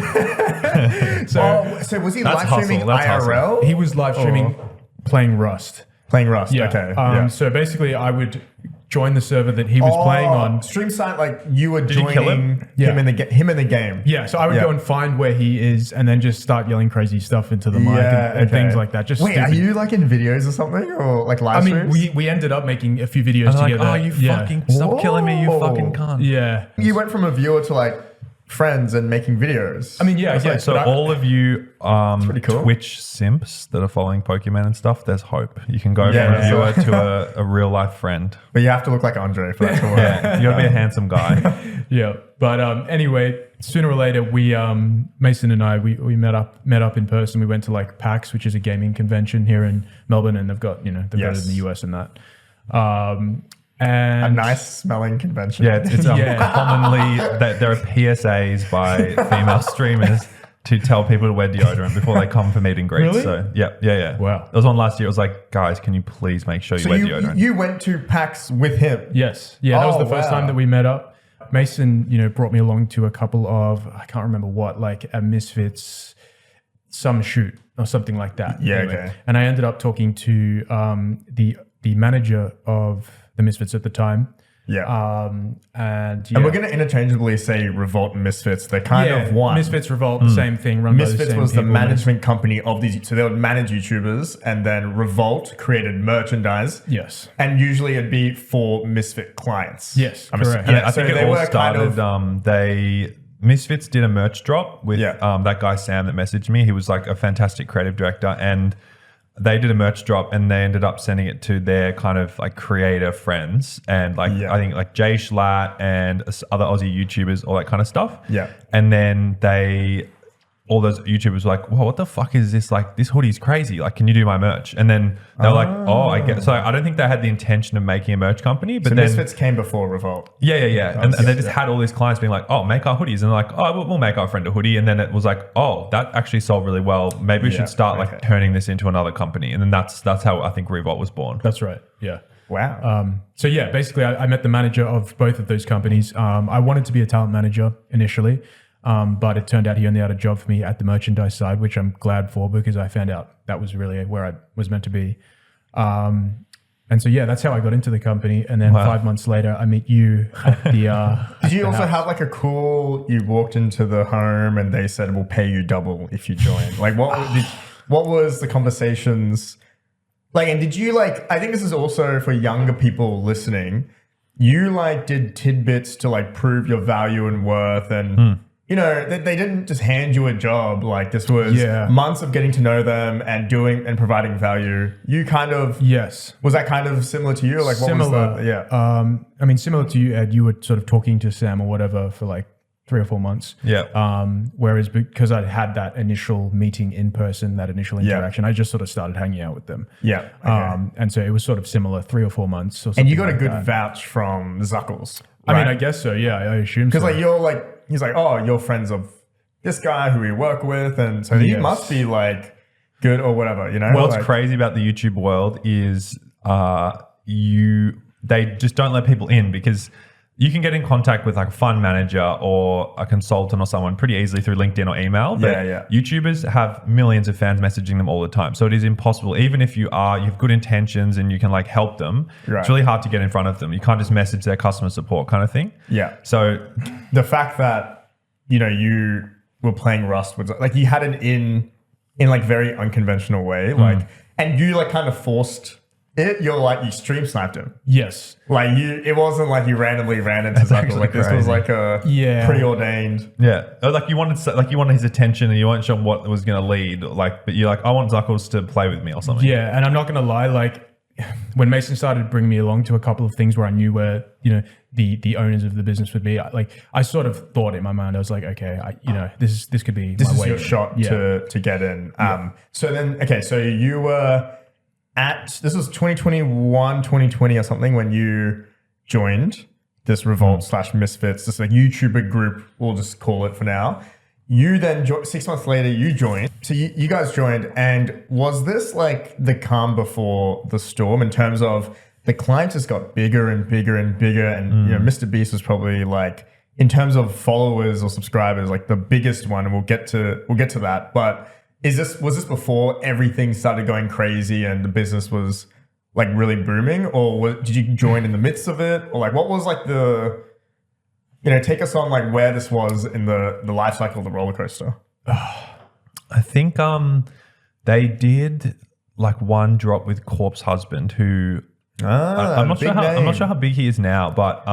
So was he That's live streaming hustle, that's IRL? He was live streaming playing Rust. Playing Rust. Yeah. Okay. So basically, I would join the server that he was playing on. Stream site, like you were you joining kill him? Yeah. him in the game. Yeah, so I would Yeah. go and find where he is, and then just start yelling crazy stuff into the mic and okay. things like that. Just Wait, are stupid. you like in videos or something, or like live I mean, streams? we ended up making a few videos and they're like, together. oh, you yeah. fucking stop killing me, you Whoa. fucking cunt. Yeah. You went from a viewer to like friends and making videos. I mean, yeah. That's yeah like- So but I- all of you pretty cool. Twitch simps that are following Pokemon and stuff, there's hope. You can go Yeah, from a yeah. viewer to a real life friend. but you have to look like Andre for that to work. Yeah, you gotta be a handsome guy. yeah. But anyway, sooner or later, we Mason and I we met up in person. We went to like PAX, which is a gaming convention here in Melbourne, and they've got they've got Yes. it in the US and that. A And nice smelling convention. Yeah, it's Yeah. commonly that there are PSAs by female streamers to tell people to wear deodorant before they come for meet and greets. Really? So yeah. Wow. There was one last year. It was like, guys, can you please make sure you So wear you, deodorant? you went to PAX with him. Yes. Yeah, that was Oh, the first wow. time that we met up. Mason, brought me along to a couple of, I can't remember what, like a Misfits, some shoot or something like that. Yeah, okay. And I ended up talking to the manager of the Misfits at the time. Yeah. And And we're going to interchangeably say Revolt and Misfits. They're kind of one. Misfits, Revolt, the same thing. Run by the Misfits same was the people. management company of these. So they would manage YouTubers, and then Revolt created merchandise. Yes. And usually it'd be for Misfit clients. Yes, I'm correct. assuming. Yeah, I think so it they all were started. kind of. Misfits did a merch drop with Yeah. that guy Sam that messaged me. He was like a fantastic creative director, and they did a merch drop, and they ended up sending it to their kind of like creator friends, and like Yeah. I think like Jay Schlatt and other Aussie YouTubers, all that kind of stuff. Yeah. And then all those YouTubers were like, "Whoa, what the fuck is this? Like, this hoodie's crazy. Like, can you do my merch?" And then they were like, "Oh, I get." So I don't think they had the intention of making a merch company, but So then Misfits came before Revolt. yeah. And they just had all these clients being like, "Oh, make our hoodies," and they're like, "Oh, we'll make our friend a hoodie." And then it was like, "Oh, that actually sold really well. Maybe we Yeah, should start okay. like turning this into another company." And then that's how I think Revolt was born. That's right. Yeah. Wow. So yeah, basically I met the manager of both of those companies. I wanted to be a talent manager initially, but it turned out he only had a job for me at the merchandise side, which I'm glad for because I found out that was really where I was meant to be. And so yeah, that's how I got into the company. And then 5 months later, I meet you at the. Did you also have like a cool? You walked into the home and they said, "We'll pay you double if you join." Like what was the conversations? Like, and did you like? I think this is also for younger people listening. You like did tidbits to like prove your value and worth, and they didn't just hand you a job. Like this was months of getting to know them and doing and providing value. You kind of Yes. was that kind of similar to you? Like what Similar. was the I mean, similar to you, Ed, you were sort of talking to Sam or whatever for like 3 or 4 months. Yeah. Whereas because I had that initial meeting in person, that initial interaction, I just sort of started hanging out with them. Yeah. Okay. And so it was sort of similar, 3 or 4 months. Or And you something got a like good that. vouch from Zuckles. I mean, right? I guess so. Yeah, I assume so. Because he's like, oh, you're friends of this guy who we work with, and so he Yes. must be like good or whatever, you know. What's like, crazy about the YouTube world is they just don't let people in because you can get in contact with like a fund manager or a consultant or someone pretty easily through LinkedIn or email. But Yeah. YouTubers have millions of fans messaging them all the time. So it is impossible, even if you have good intentions and you can like help them, Right. it's really hard to get in front of them. You can't just message their customer support kind of thing. Yeah. So The fact that you were playing Rust was like you had it in like very unconventional way. Like and you like kind of forced it. You stream sniped him. Yes. Like it wasn't like you randomly ran into Zucker. Like this was like a preordained. Yeah, like you wanted his attention, and you weren't sure what was going to lead. Like, but you're like, I want Zuckles to play with me or something. Yeah, and I'm not going to lie, like when Mason started bringing me along to a couple of things where I knew where the owners of the business would be, I sort of thought in my mind, I was like, okay, this could be This my is way your in. shot to get in. So then, okay, so you were this was 2021, 2020 or something when you joined this Revolt / Misfits, this like YouTuber group, we'll just call it for now. You then 6 months later, you joined. So you guys joined, and was this like the calm before the storm in terms of the clients just got bigger and bigger and bigger, and Mr. Beast was probably like, in terms of followers or subscribers, like the biggest one, and we'll get to that. But was this before everything started going crazy and the business was like really booming, or did you join in the midst of it, or like what was like take us on like where this was in the life cycle of the roller coaster? I think they did like one drop with Corpse Husband, who I'm not sure how big he is now, but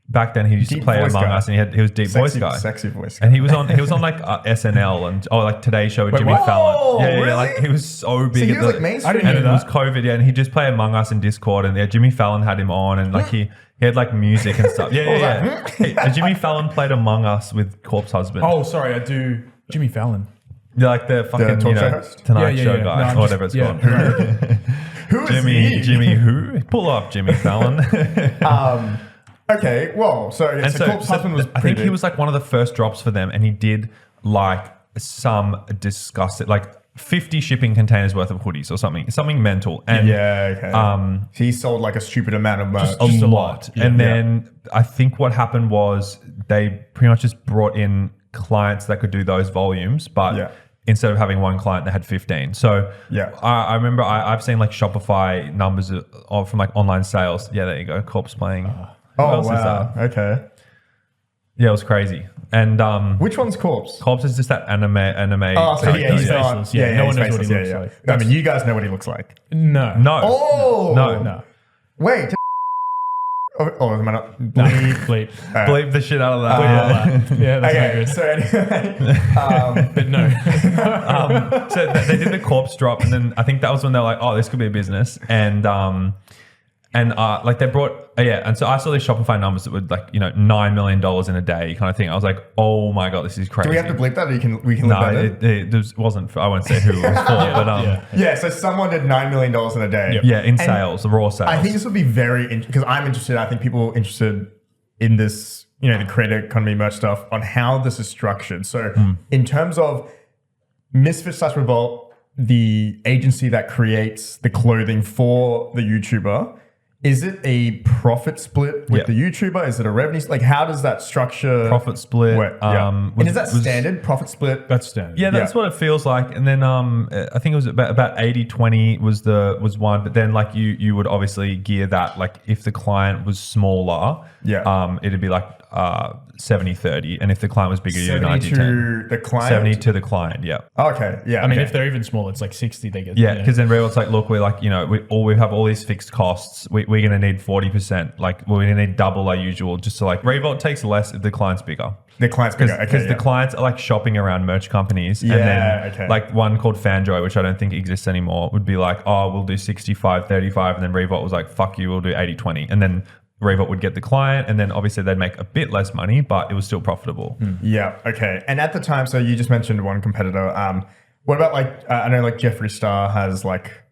back then he used to play Among Us, and he was deep voice guy, sexy voice guy. and he was on like SNL and like Today Show with Jimmy Fallon. Yeah, really? like he was so big. So he was like mainstream. I didn't and know it was that. COVID, and he just played Among Us in Discord, and Jimmy Fallon had him on, and like he had like music and stuff. Yeah. Jimmy Fallon played Among Us with Corpse Husband. Oh, sorry, I do. Jimmy Fallon. Yeah, like the fucking talk show host? Tonight Yeah, Show yeah. guy, No, or whatever it's called. Who is he? Jimmy who? Pull up Jimmy Fallon. Okay, well, so Corpse Husband was I think he was like one of the first drops for them, and he did like some disgusting, like 50 shipping containers worth of hoodies or something mental. And okay. So he sold like a stupid amount of merch. a lot. And then I think what happened was they pretty much just brought in clients that could do those volumes, but instead of having one client, they had 15. So I remember I've seen like Shopify numbers from like online sales. Yeah, there you go. Corpse playing. Who else is that? Okay. Yeah, it was crazy. And Which one's Corpse? Corpse is just that anime. Oh, so character. faceless. No one knows what he looks like. I mean, you guys know what he looks like. No. No. Oh No. Wait. Am I not? Bleep. Bleep the shit out of that. Bleep all that. Yeah, that's Okay, not so anyway, good. But no. So they did the Corpse drop, and then I think that was when they were like, "Oh, this could be a business." And like they brought and so I saw these Shopify numbers that were like $9 million in a day kind of thing. I was like, "Oh my god, this is crazy." do we have to bleep that, or we can leave No, that in? it wasn't. I won't say who it was for, but Yeah, so someone did $9 million in a day. yeah, in sales, raw sales. I think this would be very because I'm interested. I think people are interested in this, the creator economy merch stuff, on how this is structured. So in terms of Misfits / Revolt, the agency that creates the clothing for the YouTuber, is it a profit split with the YouTuber? Is it a revenue? Like, how does that structure profit split? work? And is that standard profit split? That's standard. Yeah, that's what it feels like. And then I think it was about 80-20 was one, but then like you would obviously gear that, like if the client was smaller, it'd be like 70-30, and if the client was bigger, you'd 70 90-10. to the client. 70 to the client, yeah. Okay, yeah. I mean, if they're even small, it's like 60 they get. Yeah, because then Revolt's like, look, we're like, we have all these fixed costs. We're going to need 40%. Like, we're going to need double our usual, just to like, Revolt takes less if the client's bigger. The client's bigger, Because the clients are like shopping around merch companies. And then like one called Fanjoy, which I don't think exists anymore, would be like, oh, we'll do 65-35. And then Revolt was like, fuck you, we'll do 80-20. And then Revolt would get the client, and then obviously they'd make a bit less money, but it was still profitable. Yeah, okay. And at the time, so you just mentioned one competitor. What about like, I know like Jeffree Star has like...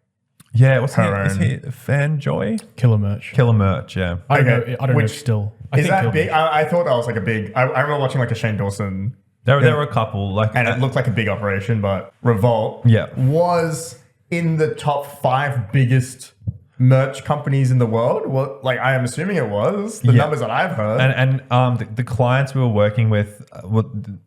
Yeah, what's her is he Fanjoy? Killer merch. Killer merch, yeah. I don't know if still. I Is think that Killer big? Merch. I thought that was like a big... I remember watching like a Shane Dawson... There were a couple. Like, and it looked like a big operation, but Revolt was in the top 5 biggest merch companies in the world. Well, like I am assuming it was the numbers that I've heard. And the clients we were working with,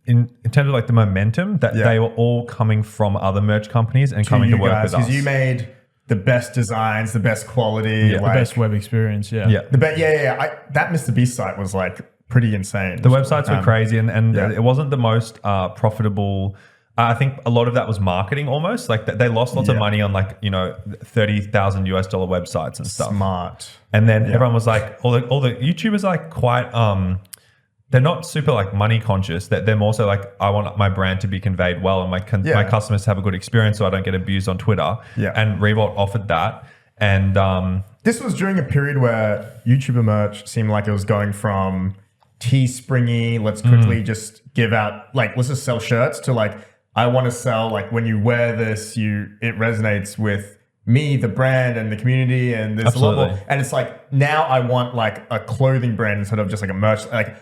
in terms of like the momentum, that they were all coming from other merch companies and coming to work with us. Because you made the best designs, the best quality, the best web experience. Yeah. The that Mr. Beast site was like pretty insane. The websites were crazy, and it wasn't the most profitable I think a lot of that was marketing almost. Like they lost lots of money on like, $30,000 US websites and stuff. Smart. And then everyone was like, all the YouTubers are like quite, they're not super like money conscious. That they're more so like, I want my brand to be conveyed well and my customers to have a good experience so I don't get abused on Twitter. Yeah. And Revolt offered that. And this was during a period where YouTuber merch seemed like it was going from Teespringy, let's quickly just give out, like, let's just sell shirts, to like, I want to sell, like, when you wear this, it resonates with me, the brand, and the community, and there's a lot more. And it's like, now I want like a clothing brand instead of just like a merch. Like,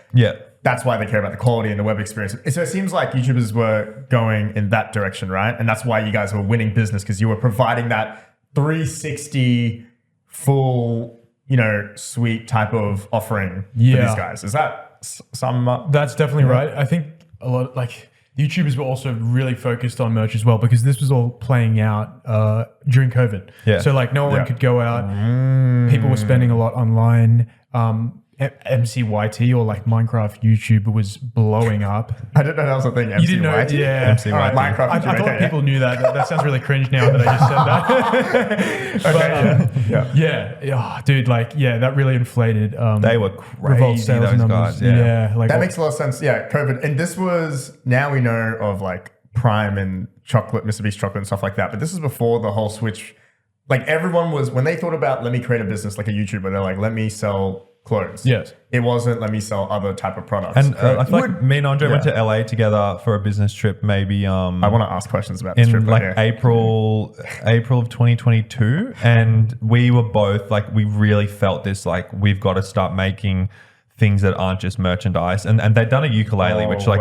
that's why they care about the quality and the web experience. So it seems like YouTubers were going in that direction, right? And that's why you guys were winning business, because you were providing that 360 full, suite type of offering for these guys. Is that some? That's definitely right. I think a lot like YouTubers were also really focused on merch as well, because this was all playing out during COVID. Yeah. So like no one could go out. People were spending a lot online. MCYT, or like Minecraft YouTuber, was blowing up. I didn't know that was a thing. You didn't know? Yeah. MCYT. All right, Minecraft. I thought people knew that. That sounds really cringe now that I just said that. Oh, dude, that really inflated. They were Revolt crazy, sales those numbers. guys. Yeah. Like that makes a lot of sense. Yeah, COVID. And this was, now we know of like Prime and chocolate, Mr. Beast chocolate and stuff like that. But this is before the whole switch. Like everyone was, when they thought about, let me create a business like a YouTuber, they're like, let me sell clothes. Yes. It wasn't, let me sell other type of products. And I feel like me and Andre went to LA together for a business trip, maybe I want to ask questions about this in trip. like April of 2022. And we were both like, we really felt this, like, we've got to start making things that aren't just merchandise. And they'd done a ukulele, which like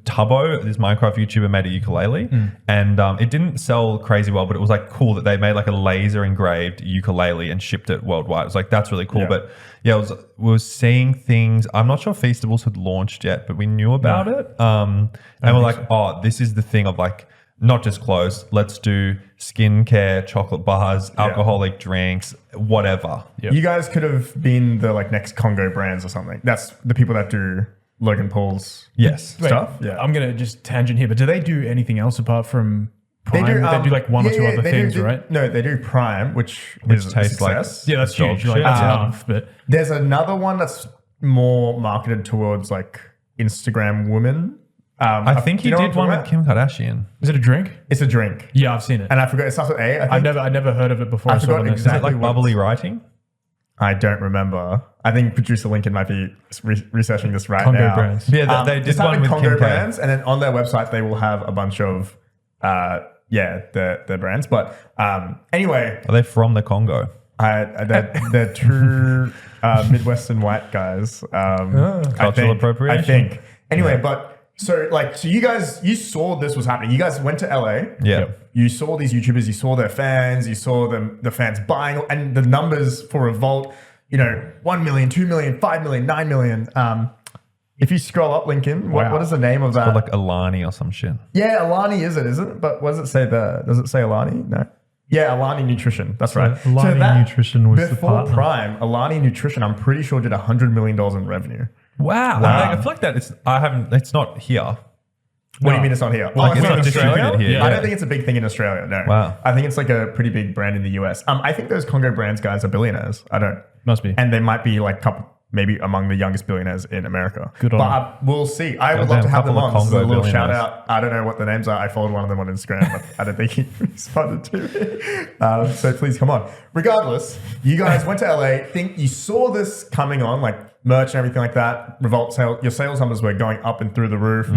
Tubbo, this Minecraft YouTuber, made a ukulele. And it didn't sell crazy well, but it was like cool that they made like a laser engraved ukulele and shipped it worldwide. It was like, that's really cool. But we were seeing things. I'm not sure Feastables had launched yet, but we knew about it. And we're like, oh, this is the thing of like, not just clothes. Let's do skincare, chocolate bars, alcoholic drinks, whatever. Yep. You guys could have been the like next Congo brands or something. That's the people that do Logan Paul's stuff. Yeah. I'm going to just tangent here, but do they do anything else apart from Prime? They do like one or two other things, right? No, they do Prime, which is tastes success. Yeah, that's huge. Like, that's enough. But there's another one that's more marketed towards like Instagram women. I think he did one with Kim Kardashian. Is it a drink? It's a drink. Yeah, I've seen it. And I forgot, it starts with A. I never heard of it before. I forgot exactly. Is it like bubbly writing? I don't remember. I think producer Lincoln might be researching this right Congo now. brands. Yeah, they did one with Congo Kim brands, and then on their website they will have a bunch of their brands. But anyway, are they from the Congo? They're true Midwestern white guys. Cultural appropriation. I think. Anyway, but. So you saw this was happening. You guys went to LA. Yeah. You saw these YouTubers, you saw their fans, you saw the fans buying, and the numbers for Revolt, 1 million, 2 million, 5 million, 9 million. If you scroll up, Lincoln, what is the name of that? It's called like Alani or some shit. Yeah, Alani isn't it? But what does it say there? Does it say Alani? No. Yeah, Alani Nutrition. That's right. Alani Nutrition was the before partner. Prime, Alani Nutrition, I'm pretty sure did $100 million in revenue. Wow. Like, I feel like that it's not here. What do you mean it's not here? Like, it's in not distributed here. I don't think it's a big thing in Australia. No. Wow. I think it's like a pretty big brand in the US. I think those Congo brands guys are billionaires. I don't. Must be. And they might be like maybe among the youngest billionaires in America. Good on But we'll see. I would love to have them on. This is a Congo little billionaires. shout out. I don't know what the names are. I followed one of them on Instagram, but I don't think he responded to me. So please come on. Regardless, you guys went to LA. Think you saw this coming on, like merch and everything like that. Revolt your sales numbers were going up and through the roof.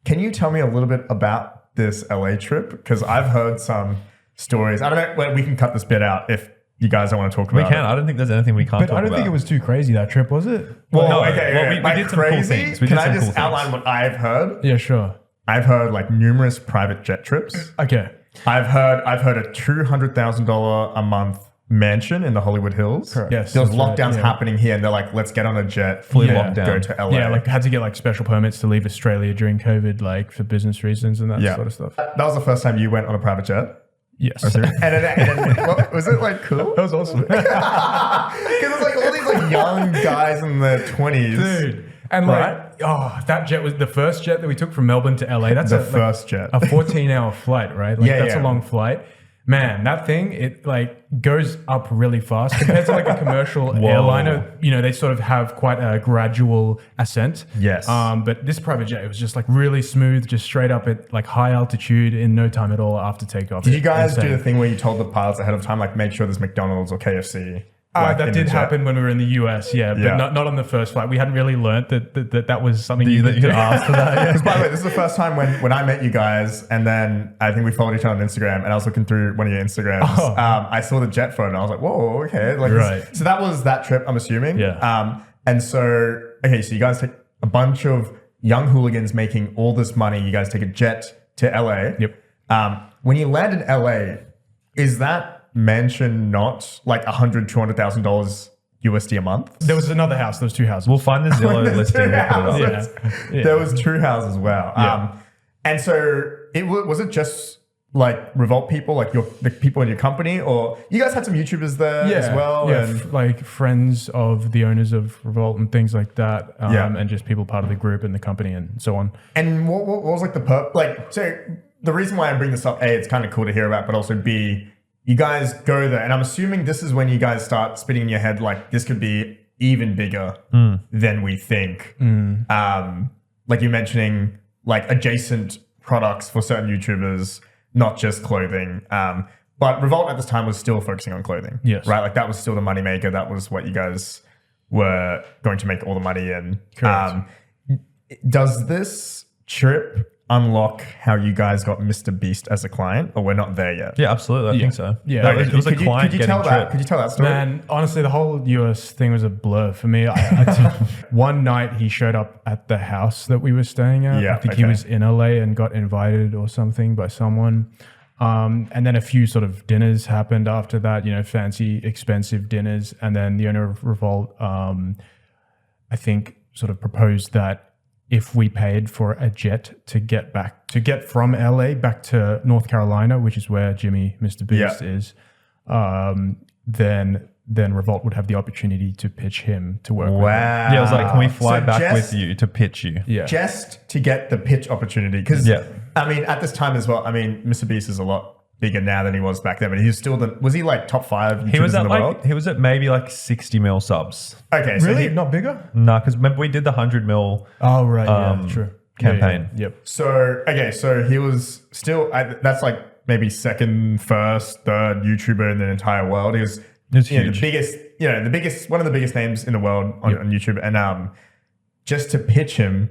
Can you tell me a little bit about this LA trip? Because I've heard some stories. I don't know. Well, we can cut this bit out if you guys don't want to talk about it. We can. I don't think there's anything we can't talk about. But I don't think it was too crazy, that trip, was it? Well, no. okay. Well, we did some cool things. Can I just outline what I've heard? Yeah, sure. I've heard like numerous private jet trips. Okay. I've heard a $200,000 a month mansion in the Hollywood Hills. Correct. Yes, There was that's right, lockdowns yeah. happening here, and they're like, let's get on a jet, Fully and locked down. go to LA. Yeah, like had to get like special permits to leave Australia during COVID, like for business reasons and that sort of stuff. That was the first time you went on a private jet. Yes. And then what, was it like cool? That was awesome. Because it's like all these like young guys in their 20s. Dude. And like, that jet was the first jet that we took from Melbourne to LA. That's The first jet. a 14-hour flight, right? Like, Yeah, that's yeah. a long flight. Man, that thing, it like goes up really fast compared to like a commercial airliner. You know, they sort of have quite a gradual ascent. Yes. But this private jet, it was just like really smooth, just straight up at like high altitude in no time at all after takeoff. Did you guys Insane. do the thing where you told the pilots ahead of time, like make sure there's McDonald's or KFC? That in the did jet? happen when we were in the US, yeah, but Yeah. not on the first flight. We hadn't really learnt that was something you that you could ask for that. Yeah. Because by the way, this is the first time when I met you guys, and then I think we followed each other on Instagram, and I was looking through one of your Instagrams. Oh. I saw the jet photo, and I was like, whoa, okay. Like, Right. So that was that trip, I'm assuming. Yeah. And so, okay, so you guys take a bunch of young hooligans making all this money. You guys take a jet to LA. Yep. When you land in LA, is that mansion not like $100,000-$200,000 USD a month? There was another house. There was two houses. We'll find the Zillow There's listing. two We'll put it up. houses. Yeah. There was two houses as well. Yeah. And so was it just like Revolt people, like the people in your company, or you guys had some YouTubers there as well? Yeah, And like friends of the owners of Revolt and things like that. Yeah. And just people part of the group and the company and so on. and what was like so the reason why I bring this up, A, it's kind of cool to hear about, but also B, you guys go there, and I'm assuming this is when you guys start spinning in your head like this could be even bigger than we think. Like you're mentioning, like adjacent products for certain YouTubers, not just clothing. But Revolt at this time was still focusing on clothing. Yes. Right? Like that was still the moneymaker. That was what you guys were going to make all the money in. Correct. Does this trip unlock how you guys got Mr. Beast as a client, or we're not there yet? Yeah, absolutely. I think so. Yeah. It was a client could you getting tell that? tripped. Could you tell that story? Man, honestly, the whole US thing was a blur for me. One night he showed up at the house that we were staying at. Yeah, I think he okay. was in LA and got invited or something by someone. And then a few sort of dinners happened after that, you know, fancy, expensive dinners. And then the owner of Revolt, I think, sort of proposed that if we paid for a jet to get from LA back to North Carolina, which is where Jimmy Mr. Beast is, then Revolt would have the opportunity to pitch him to work with him. Wow. Yeah, it was like, can we fly So back just- with you to pitch you? Yeah. Just to get the pitch opportunity. Because, Yeah. I mean, at this time as well, I mean, Mr. Beast is a lot bigger now than he was back then, but he's still was he like top 5 YouTubers He was in at the world? he was at maybe like 60 mil subs. Okay, so Really? Not bigger? Nah, because remember we did the 100 mil. Oh, right. Yeah, true. campaign. Yeah. Yep. So he was still, that's like maybe second, first, third YouTuber in the entire world. He was It's you know, huge. the biggest, one of the biggest names in the world on YouTube. And just to pitch him,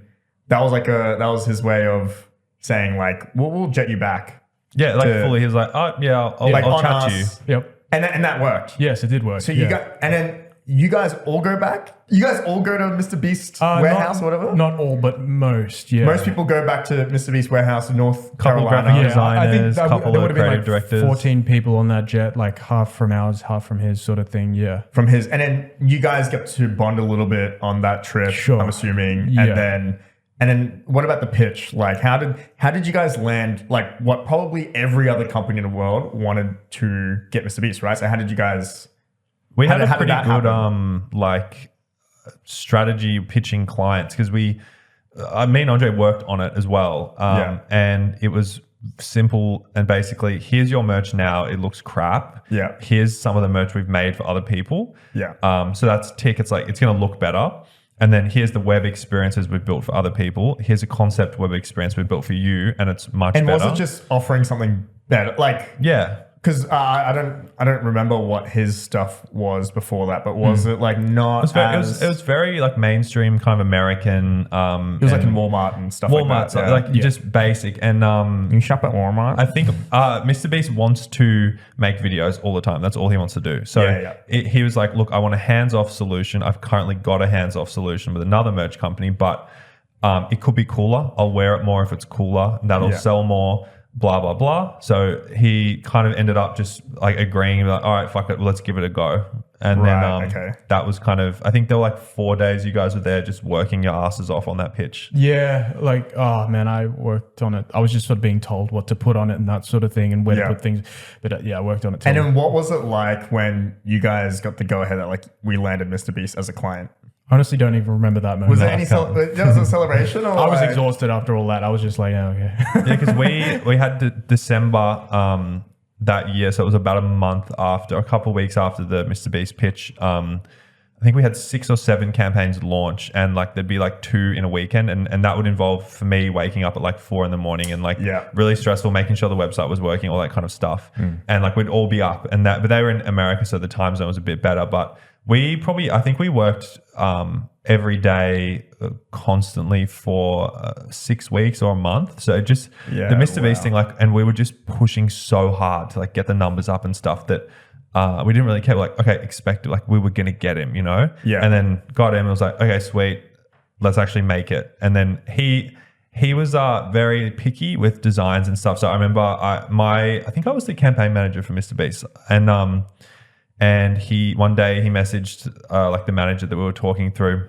that was his way of saying like, we'll jet you back. Yeah, like to- fully. He was like, oh yeah, I'll Like I'll on chat to you. us. Yep. And that worked. Yes, it did work. So you guys all go back? You guys all go to Mr. Beast warehouse or whatever? Not all, but most. Yeah. Most people go back to Mr. Beast warehouse in North Couple Carolina. graphic designers, there couple would of have been creative like directors. 14 people on that jet, like half from ours, half from his, sort of thing. Yeah. From his, and then you guys get to bond a little bit on that trip. Sure. I'm assuming, Yeah. and then what about the pitch? Like, how did you guys land? Like, what probably every other company in the world wanted to get Mr. Beast, right? So how did you guys? We How had did- a how did pretty that good happen? like strategy pitching clients because me and Andre worked on it as well. And it was simple and basically, here's your merch now. It looks crap. Yeah. Here's some of the merch we've made for other people. Yeah. So that's tick. It's like, it's going to look better. And then here's the web experiences we've built for other people. Here's a concept web experience we've built for you. And it's much And better. was it just offering something better? Like, Yeah. because I don't remember what his stuff was before that, but was it like not? It was very like mainstream kind of American. It was like in Walmart and stuff Walmart, like that. like just basic. And you shop at Walmart. I think Mr. Beast wants to make videos all the time. That's all he wants to do. So he was like, look, I want a hands-off solution. I've currently got a hands-off solution with another merch company, but it could be cooler. I'll wear it more if it's cooler. That'll sell more. Blah, blah, blah. So he kind of ended up just like agreeing, like, all right, fuck it, let's give it a go. And then that was kind of, I think there were like 4 days you guys were there just working your asses off on that pitch. Yeah, like, oh man, I worked on it. I was just sort of being told what to put on it and that sort of thing and where to put things. But I worked on it. And then what was it like when you guys got the go ahead that like we landed Mr. Beast as a client? Honestly, don't even remember that moment. Was there any was a celebration? Or I was like- exhausted after all that. I was just like, oh, okay. Yeah, because we had December that year, so it was about a couple of weeks after the Mr. Beast pitch. I think we had 6 or 7 campaigns launch, and like there'd be like 2 in a weekend, and that would involve for me waking up at like 4 a.m. and like really stressful, making sure the website was working, all that kind of stuff, and like we'd all be up but they were in America, so the time zone was a bit better, but. I think we worked every day constantly for 6 weeks or a month. So just the Mr. Beast thing, like, and we were just pushing so hard to like get the numbers up and stuff that we didn't really care. Like, okay, expect it. Like we were going to get him, you know? Yeah. And then got him and was like, okay, sweet. Let's actually make it. And then he was very picky with designs and stuff. So I remember I think I was the campaign manager for Mr. Beast, and one day he messaged like the manager that we were talking through,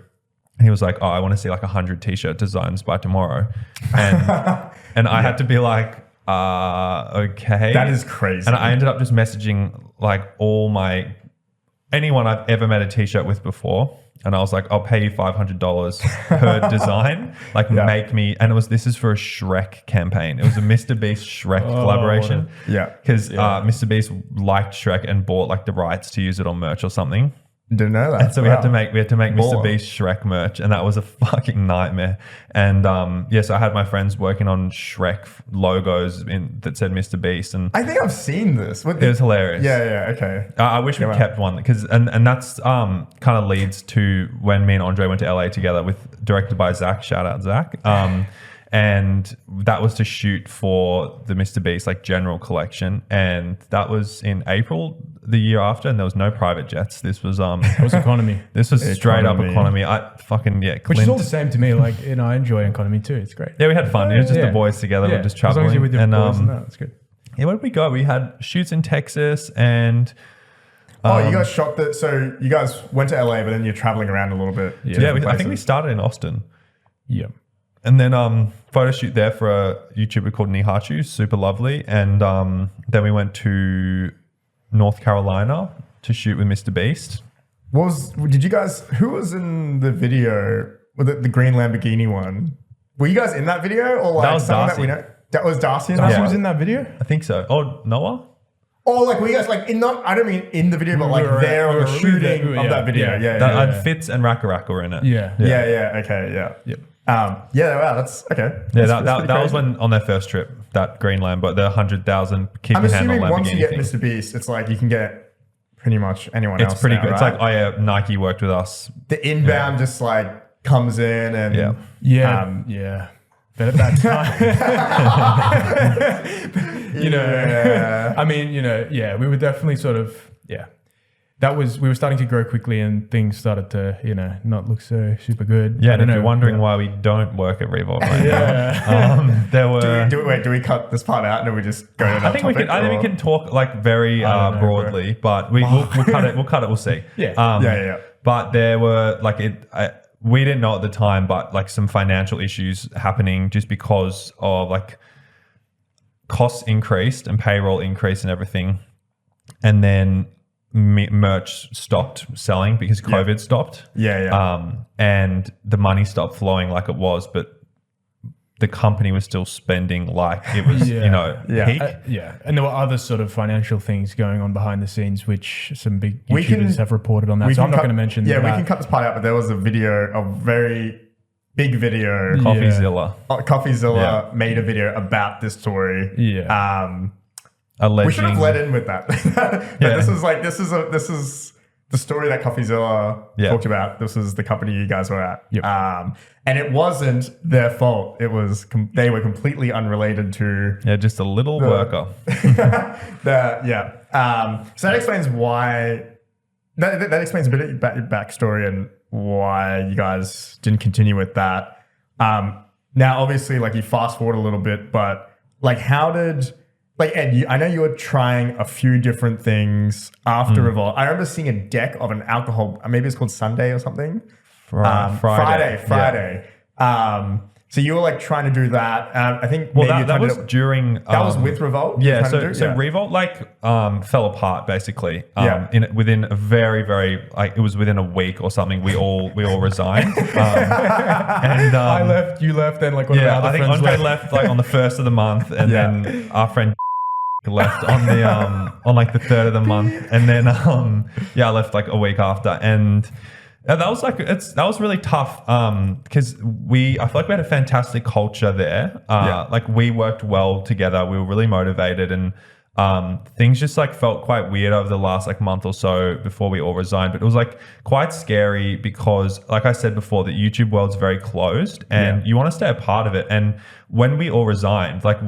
and he was like, "Oh, I want to see like 100 t-shirt designs by tomorrow," and I had to be like, "Okay." That is crazy. And I ended up just messaging like anyone I've ever made a t-shirt with before. And I was like, I'll pay you $500 per design. Like make me, and this is for a Shrek campaign. It was a Mr. Beast Shrek collaboration. Yeah. Because Mr. Beast liked Shrek and bought like the rights to use it on merch or something. Didn't know that. And so we had to make Mr. Beast Shrek merch, and that was a fucking nightmare. And so I had my friends working on Shrek logos that said Mr. Beast, and I think I've seen this. it was hilarious. Yeah, okay. I wish we kept one because and that's kind of leads to when me and Andre went to LA together directed by Zach. Shout out Zach. And that was to shoot for the Mr. Beast like general collection, and that was in April the year after, and there was no private jets. This was It was economy. This was straight up economy. Which is all the same to me. Like, I enjoy economy too. It's great. Yeah, we had fun. It was just the boys together. We're just traveling. As long as you're with your boys and that, it's good. Yeah, where did we go? We had shoots in Texas and. You guys shot that. So you guys went to LA, but then you're traveling around a little bit. I think we started in Austin. Yeah. And then photo shoot there for a YouTuber called Nihachu, super lovely. And then we went to North Carolina to shoot with Mr. Beast. Who was in the video with the green Lamborghini one? Were you guys in that video or like that was someone Darcy. that we know? That was Darcy in Darcy that was one? in that video? I think so. Oh, Noah? Or like were you guys like I don't mean in the video, but like there on the shooting of that video. Yeah. Fitz and Raka Raka were in it. Yeah. Okay, yeah. Yep. Wow, that's okay. Yeah, That's that was when on their first trip, that green Lambo, the 100,000 kick I'm your hand on assuming once you Lamborghini get thing. Mr. Beast, it's like you can get pretty much anyone else. It's pretty now, good. right? It's like, Nike worked with us. The inbound just like comes in and Yeah. But at that time, I mean, we were definitely sort of, we were starting to grow quickly and things started to, not look so super good. Yeah, and if you're wondering why we don't work at Revolt right now, there were... Do we cut this part out and then we just go to that topic? I think we can talk like very broadly, but we'll cut it. We'll cut it. We'll see. Yeah. But there were like we didn't know at the time, but like some financial issues happening just because of like costs increased and payroll increased and everything, and then merch stopped selling because COVID stopped. And the money stopped flowing like it was, but the company was still spending like it was, peak. And there were other sort of financial things going on behind the scenes, which some big YouTubers have reported on that. So I'm not going to mention that. Yeah, we can cut this part out, but there was a very big video. CoffeeZilla. CoffeeZilla made a video about this story. Alleging. We should have led in with that. This is the story that CoffeeZilla talked about. This is the company you guys were at. And it wasn't their fault. It was they were completely unrelated to just a little worker. So that explains why. That explains a bit about your backstory and why you guys didn't continue with that. Now, obviously, like you fast forward a little bit, but like how did Ed? I know you were trying a few different things after Revolt. I remember seeing a deck of an alcohol. Maybe it's called Sunday or something. Friday. So you were like trying to do that. I think Well, maybe you're that trying was to during. that was with Revolt. Yeah, You're trying to so do? Revolt like fell apart basically. Yeah. Within a very like it was within a week or something. We all resigned. And I left, you left, and like one of our yeah, other I think friends Andre left. left like on the first of the month, and then our friend left on the on like the third of the month, and then I left like a week after, and that was like that was really tough because I feel like we had a fantastic culture there. Like we worked well together. We were really motivated, and things just like felt quite weird over the last like month or so before we all resigned. But it was like quite scary because, like I said before, the YouTube world's very closed, and you want to stay a part of it. And when we all resigned, like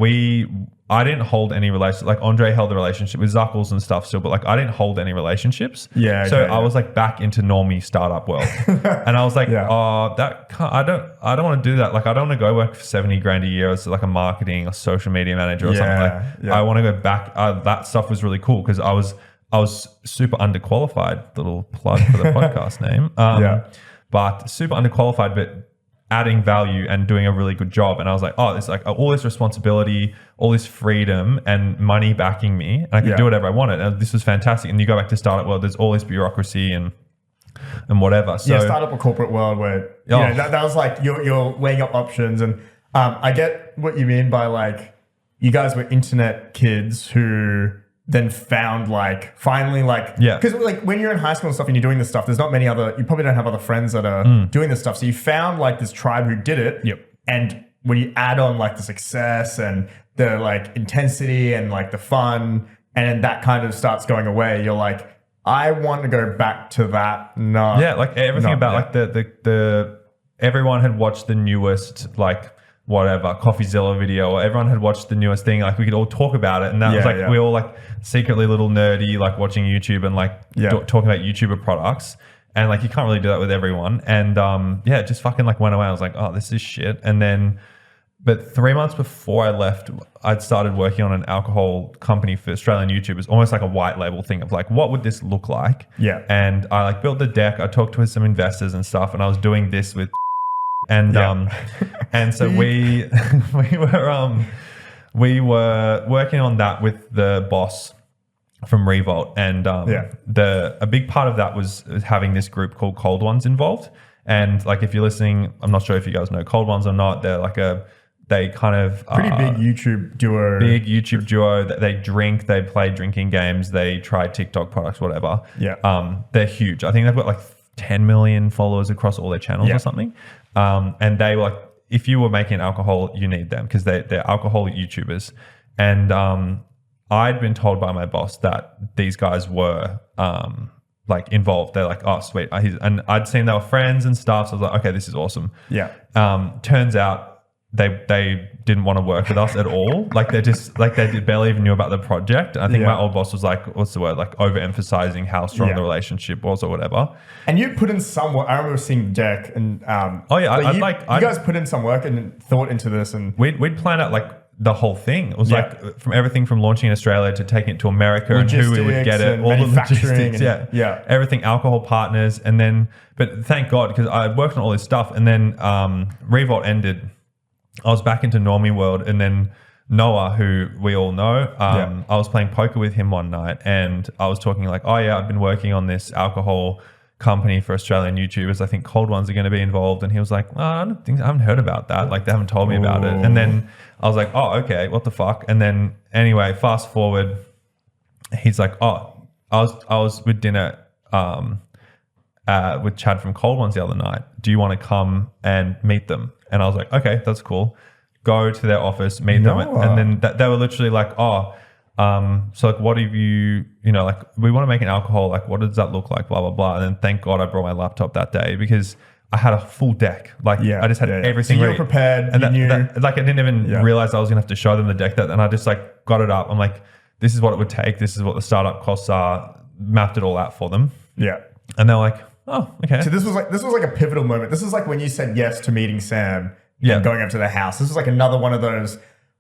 I didn't hold any relationship. Like Andre held the relationship with Zuckles and stuff still, but like I didn't hold any relationships. So I was like back into normie startup world, and I was like, I don't want to do that. Like I don't want to go work for 70 grand a year as like a marketing or social media manager or something. Like I want to go back. That stuff was really cool because I was super underqualified. Little plug for the podcast name. But super underqualified, but adding value and doing a really good job. And I was like, oh, it's like all this responsibility, all this freedom and money backing me, and I could do whatever I wanted. And this was fantastic. And you go back to startup world, there's all this bureaucracy and whatever. So startup or corporate world where that was like you're weighing up options. And I get what you mean by like you guys were internet kids who then found like finally like because like when you're in high school and stuff and you're doing this stuff, there's not many other, you probably don't have other friends that are doing this stuff, so you found like this tribe who did it. And when you add on like the success and the like intensity and like the fun, and then that kind of starts going away, you're like, I want to go back to that. Like everything about like the everyone had watched the newest like whatever CoffeeZilla video, or everyone had watched the newest thing. Like we could all talk about it, and that was like we all like secretly little nerdy, like watching YouTube and like talking about YouTuber products. And like you can't really do that with everyone. And it just fucking like went away. I was like, oh, this is shit. And then, but 3 months before I left, I'd started working on an alcohol company for Australian YouTubers, almost like a white label thing of like, what would this look like? And I like built the deck. I talked to some investors and stuff, and I was doing this with. And and so we were working on that with the boss from Revolt, and a big part of that was having this group called Cold Ones involved. And like if you're listening, I'm not sure if you guys know Cold Ones or not. They're like they kind of pretty big YouTube duo. Big YouTube duo. They drink, they play drinking games, they try TikTok products, whatever. They're huge. I think they've got like 10 million followers across all their channels or something. And they were like, if you were making alcohol, you need them because they're alcoholic YouTubers. And I'd been told by my boss that these guys were like involved. They're like, oh, sweet. And I'd seen they were friends and stuff. So I was like, okay, this is awesome. Turns out they didn't want to work with us at all. Like they barely even knew about the project. I think my old boss was like, what's the word? Like overemphasizing how strong the relationship was or whatever. And you put in some work. I remember seeing the deck and you guys put in some work and thought into this, and we'd planned out like the whole thing. It was like from everything from launching in Australia to taking it to America and who we would get it, all the logistics, everything, alcohol partners, and then. But thank God because I worked on all this stuff, and then Revolt ended. I was back into normie world, and then Noah, who we all know, I was playing poker with him one night, and I was talking like, oh yeah, I've been working on this alcohol company for Australian YouTubers. I think Cold Ones are going to be involved. And he was like, oh, I haven't heard about that. Like they haven't told me about it. And then I was like, oh, okay, what the fuck? And then anyway, fast forward, he's like, oh, I was with dinner with Chad from Cold Ones the other night. Do you want to come and meet them? And I was like, okay, that's cool. Go to their office, meet them. And then they were literally like, oh, so like, what have you know, like we want to make an alcohol. Like, what does that look like? Blah, blah, blah. And then thank God I brought my laptop that day because I had a full deck. Like I just had everything so you ready. Were prepared. And like I didn't even realize I was going to have to show them the deck and I just like got it up. I'm like, this is what it would take. This is what the startup costs are. Mapped it all out for them. And they're like, oh, okay. So this was like a pivotal moment. This is like when you said yes to meeting Sam and going up to the house. This was like another one of those.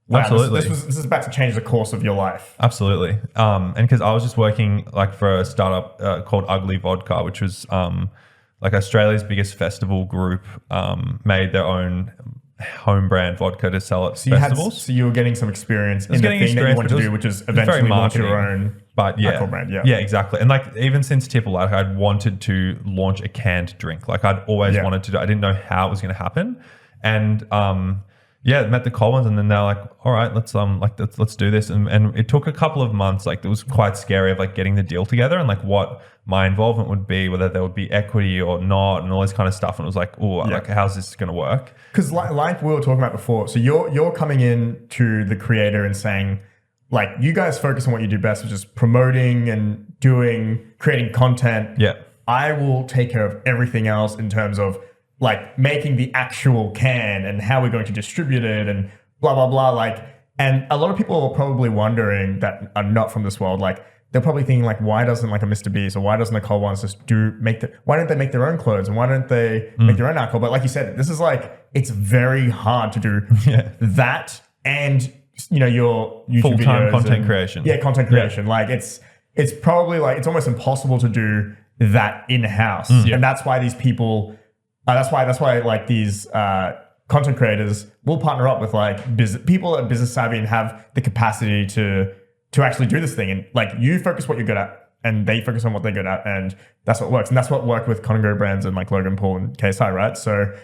Wow, absolutely. This is about to change the course of your life. Absolutely. And because I was just working like for a startup called Ugly Vodka, which was like Australia's biggest festival group, made their own home brand vodka to sell at So festivals. so you were getting some experience in the getting thing that you experience, want but to it do, was- which is it was very eventually launch your marketing. own But yeah, alcohol brand. yeah, exactly. And like even since Tipple, like I'd wanted to launch a canned drink. Like I'd always wanted to do. I didn't know how it was going to happen, and met the Collins, and then they're like, all right, let's do this. And it took a couple of months. Like it was quite scary of like getting the deal together and like what my involvement would be, whether there would be equity or not, and all this kind of stuff. And it was like, oh, like how's this going to work? Because like we were talking about before, so you're coming in to the creator and saying, like, you guys focus on what you do best, which is promoting and creating content. Yeah. I will take care of everything else in terms of like making the actual can and how we're going to distribute it and blah, blah, blah. Like, and a lot of people are probably wondering that are not from this world. Like, they're probably thinking like, why doesn't like a Mr. Beast or why doesn't a Cole Ones just why don't they make their own clothes and why don't they make their own alcohol? But like you said, this is like, it's very hard to do that and, you know, your YouTube Full-time videos content creation. Yeah, content creation. Like it's probably like, it's almost impossible to do that in-house. And that's why these people, that's why like these content creators will partner up with like people that are business savvy and have the capacity to actually do this thing. And like you focus what you're good at and they focus on what they're good at. And that's what works. And that's what worked with Congo brands and like Logan Paul and KSI, right? So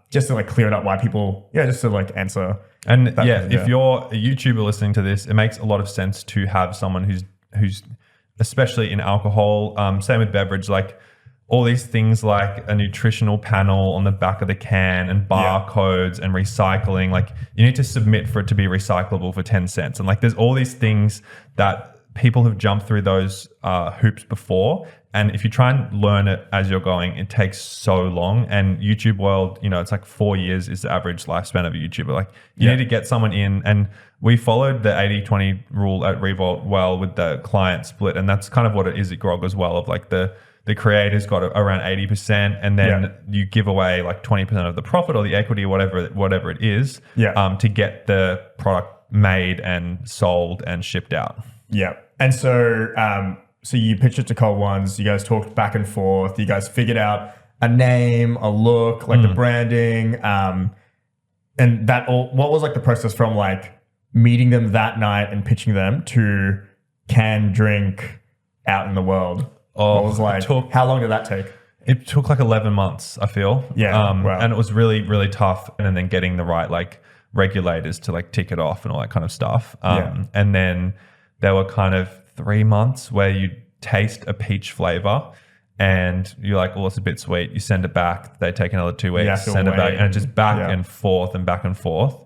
just to like clear it up why people, just to like answer. And if you're a YouTuber listening to this, it makes a lot of sense to have someone who's especially in alcohol, same with beverage, like all these things like a nutritional panel on the back of the can and barcodes and recycling. Like you need to submit for it to be recyclable for 10 cents. And like there's all these things that people have jumped through those hoops before. And if you try and learn it as you're going, it takes so long. And YouTube world, you know, it's like 4 years is the average lifespan of a YouTuber. Like you need to get someone in, and we followed the 80-20 rule at Revolt well with the client split. And that's kind of what it is at Grog as well, of like the creator's got around 80% and then you give away like 20% of the profit or the equity or whatever it is to get the product made and sold and shipped out. Yeah. And so so you pitched it to Cole Ones, you guys talked back and forth, you guys figured out a name, a look, like the branding, and that all. What was like the process from like meeting them that night and pitching them to can drink out in the world? What was like, how long did that take? It took like 11 months, I feel. Yeah. Wow. And it was really, really tough. And then getting the right like regulators to like tick it off and all that kind of stuff. And then there were kind of 3 months where you taste a peach flavor and you're like, oh, it's a bit sweet. You send it back. They take another 2 weeks, send it back. And it's just back and forth and back and forth.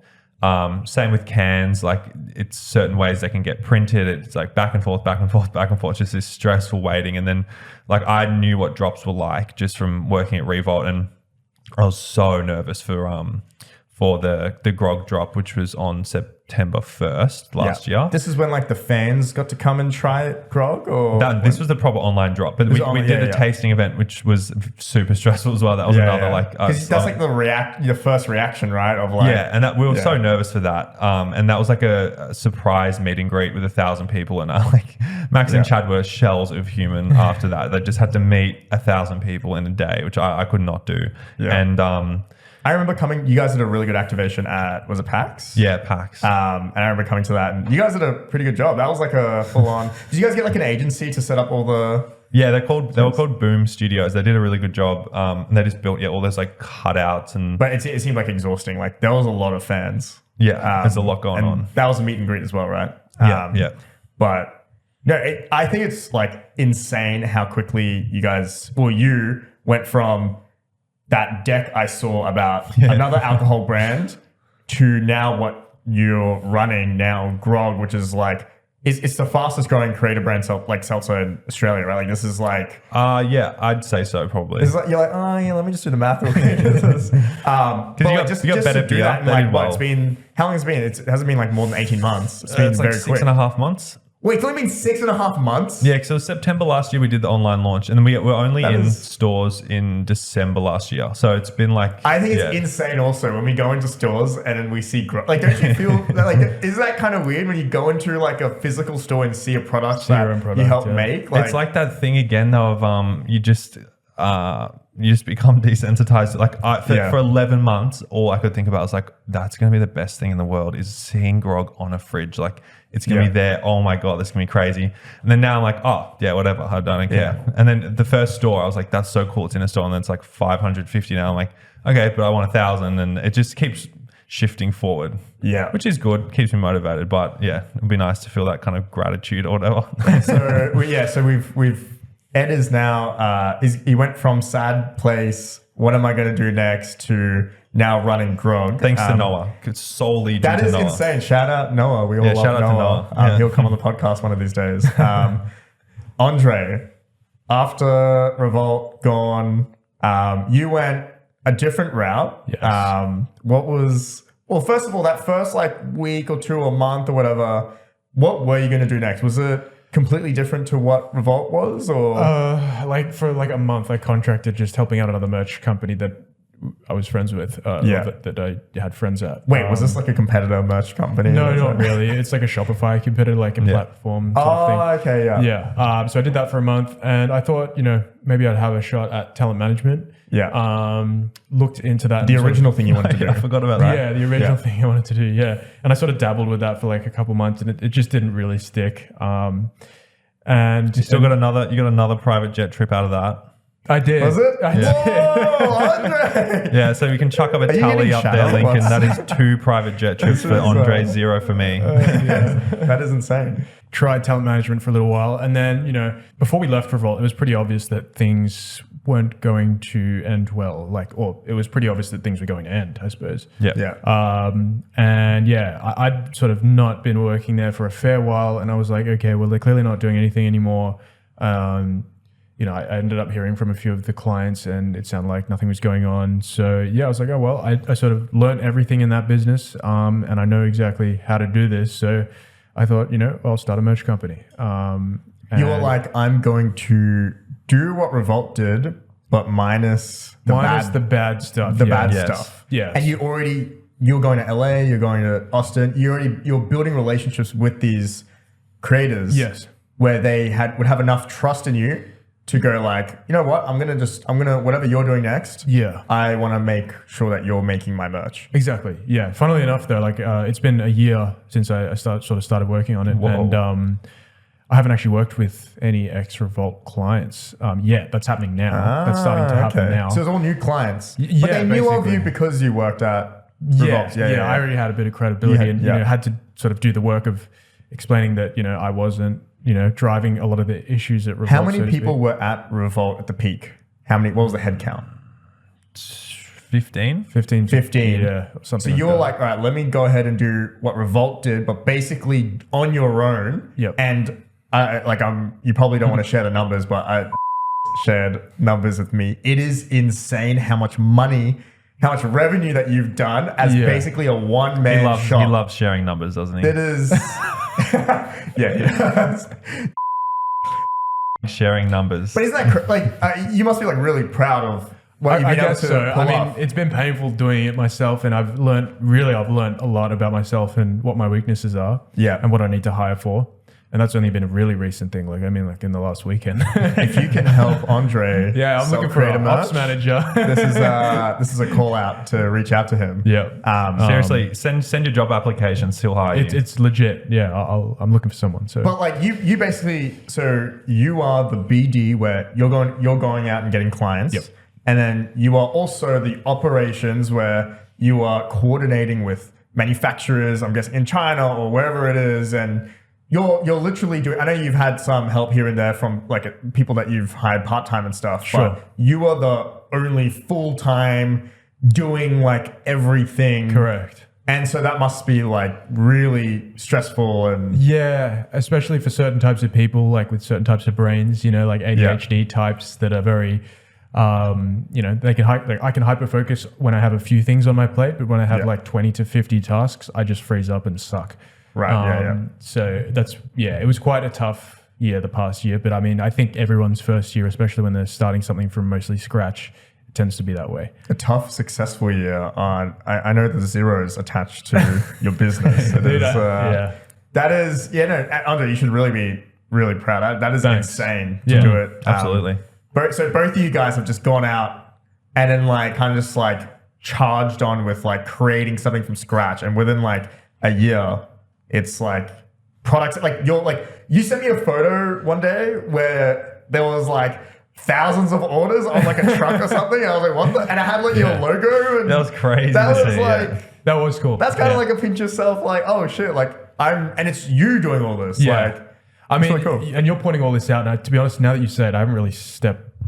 Same with cans, like it's certain ways they can get printed. It's like back and forth, back and forth, back and forth, just this stressful waiting. And then like I knew what drops were like just from working at Revolt, and I was so nervous for the grog drop, which was on September 1st last year. This is when like the fans got to come and try grog, or this was the proper online drop, but we did a tasting event, which was super stressful as well. That was another like because that's like the first reaction, right? Of like and that we were so nervous for that, and that was like a surprise meet and greet with 1,000 people, and like Max and Chad were shells of human after that. They just had to meet 1,000 people in a day, which I could not do, and I remember you guys did a really good activation at, was it PAX? Yeah, PAX. And I remember coming to that, and you guys did a pretty good job. That was like a full on. Did you guys get like an agency to set up all the? Yeah, they were called Boom Studios. They did a really good job. And they just built all those like cutouts and. But it seemed like exhausting. Like there was a lot of fans. Yeah, there's a lot going on. That was a meet and greet as well, right? Yeah. But no, I think it's like insane how quickly you went from that deck I saw about another alcohol brand to now what you're running now, Grog, which is like, it's the fastest growing creator brand seltzer in Australia, right? Like this is like... yeah, I'd say so probably. It's like, you're like, oh yeah, let me just do the math real quick. Because you got better beer. It's been, how long has it been? It hasn't been like more than 18 months. It's been very quick. 6.5 months. Wait, it's only been 6.5 months? Yeah, because it was September last year we did the online launch, and then we were only in stores in December last year. So it's been like... I think it's insane also when we go into stores and then we see... Like, don't you feel... like, is that kind of weird when you go into like a physical store and see a product you help make? Like, it's like that thing again though of you just... you just become desensitized. Like for 11 months, all I could think about was like, that's going to be the best thing in the world is seeing grog on a fridge. Like it's going to be there. Oh my God, this is going to be crazy. And then now I'm like, oh yeah, whatever. I don't care. And then the first store, I was like, that's so cool. It's in a store. And then it's like 550 now. I'm like, okay, but I want 1,000. And it just keeps shifting forward. Yeah. Which is good. Keeps me motivated. But yeah, it'd be nice to feel that kind of gratitude or whatever. So we've Ed is now, he went from sad place, what am I going to do next, to now running grog. Thanks to Noah. It's solely due to Noah. That is insane. Shout out Noah. We all love shout out Noah. to Noah. He'll come on the podcast one of these days. Andre, after Revolt gone, you went a different route. Yes. First of all, that first like week or two or month or whatever, what were you going to do next? Was it completely different to what Revolt was, or for a month I contracted just helping out another merch company that I was friends with, that I had friends at. Wait, was this like a competitor merch company? No, not really. It's like a Shopify competitor, like a platform sort of thing. Okay, yeah. Yeah. So I did that for a month and I thought, maybe I'd have a shot at talent management. Yeah. Looked into that. The original thing you wanted to do. I forgot about that. Yeah, the original thing I wanted to do. Yeah. And I sort of dabbled with that for like a couple months and it just didn't really stick. And you got another private jet trip out of that. I did. Was it? I did. Whoa, Andre! Yeah, so we can chuck up a tally up there, Lincoln. That is 2 private jet trips for Andre, 0 for me. That is insane. Tried talent management for a little while. And then, before we left Revolt, it was pretty obvious that things weren't going to end well. It was pretty obvious that things were going to end, I suppose. Yeah. I'd sort of not been working there for a fair while. And I was like, okay, well, they're clearly not doing anything anymore. I ended up hearing from a few of the clients and it sounded like nothing was going on. So I was like, oh, well, I sort of learned everything in that business and I know exactly how to do this. So I thought, I'll start a merch company. You were like, I'm going to do what Revolt did, but minus the bad stuff. The bad stuff. Yeah. And you're going to LA, you're going to Austin, you're building relationships with these creators. Yes. Where they would have enough trust in you to go like, you know what, I'm gonna whatever you're doing next. Yeah. I want to make sure that you're making my merch. Exactly. Yeah. Funnily enough, though, it's been a year since I started working on it, and I haven't actually worked with any ex-Revolt clients yet. That's happening now. That's starting to happen now. So it's all new clients, but they knew of you because you worked at Revolt. Yeah. I already had a bit of credibility, and had to sort of do the work of explaining that I wasn't driving a lot of the issues at Revolt. How many people were at Revolt at the peak? What was the head count? 15? 15. 15. Yeah. Something so you're like, all right, let me go ahead and do what Revolt did, but basically on your own. Yep. And you probably don't want to share the numbers, but I shared numbers with me. It is insane how much revenue that you've done as basically a one-man shop. He loves sharing numbers, doesn't he? It is... yeah. Sharing numbers. But isn't that you must be like really proud of what you've been able to pull off. It's been painful doing it myself, and I've learned a lot about myself and what my weaknesses are, and what I need to hire for. And that's only been a really recent thing. In the last weekend. If you can help Andre, I'm looking for an ops manager. this is a call out to reach out to him. Yeah. Seriously, send your job applications. He'll hire you. It's legit. Yeah, I'm looking for someone. So, but you basically, so you are the BD where you're going out and getting clients. Yep. And then you are also the operations where you are coordinating with manufacturers, I'm guessing in China or wherever it is, and You're literally doing. I know you've had some help here and there from people that you've hired part time and stuff. Sure. But you are the only full time doing everything. Correct. And so that must be really stressful and especially for certain types of people, with certain types of brains. ADHD types that are very. They can I can hyper focus when I have a few things on my plate, but when I have 20 to 50 tasks, I just freeze up and suck. Right. So it was quite a tough year the past year, but I think everyone's first year, especially when they're starting something from mostly scratch, it tends to be that way. A tough, successful year. I know there's zeros attached to your business. That is, Andre, you should really be really proud. That is insane to do it. Absolutely. So both of you guys have just gone out and then like kind of just like charged on with like creating something from scratch. And within like a year, it's like products like you sent me a photo one day where there was like thousands of orders on like a truck or something. And I was like, what the? And I had like your logo. And that was crazy. That was like, that was cool. That's kind of like a pinch yourself, like, oh shit, like and it's you doing all this. Yeah. Like, I mean, really cool. And you're pointing all this out. And to be honest, now that you said, I haven't really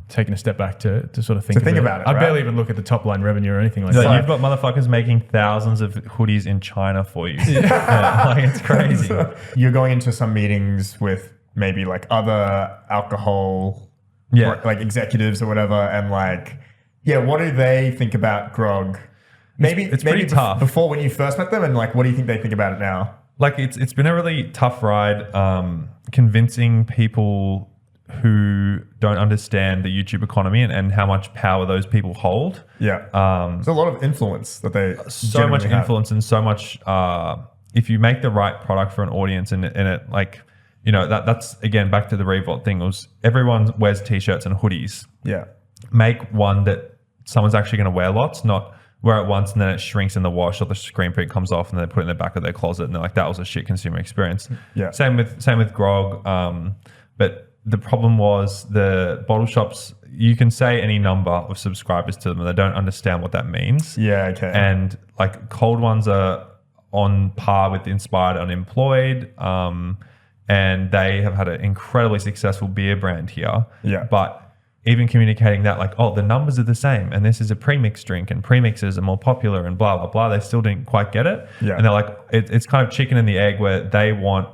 taken a step back to sort of think about it. I right? barely even look at the top line revenue or anything like So that. you've got motherfuckers making thousands of hoodies in China for you. Like it's crazy. You're going into some meetings with maybe like other alcohol, like executives or whatever, and like, yeah, what do they think about grog? Maybe it's pretty tough. Before when you first met them, and like, what do you think they think about it now? Like it's been a really tough ride, convincing people who don't understand the YouTube economy and how much power those people hold. Yeah. There's a lot of influence that they So much have. influence and so much, if you make the right product for an audience and it like, you know, that's again, back to the Revolt thing, was everyone wears t-shirts and hoodies. Yeah. Make one that someone's actually going to wear lots, not wear it once and then it shrinks in the wash or the screen print comes off and they put it in the back of their closet and they're like, that was a shit consumer experience. Yeah. Same with grog. But the problem was the bottle shops, you can say any number of subscribers to them and they don't understand what that means. Yeah, okay. And like cold ones are on par with Inspired Unemployed. And they have had an incredibly successful beer brand here. Yeah. But even communicating that like, oh, the numbers are the same and this is a premix drink and premixes are more popular and blah, blah, blah. They still didn't quite get it. Yeah. And they're like, it's kind of chicken and the egg where they want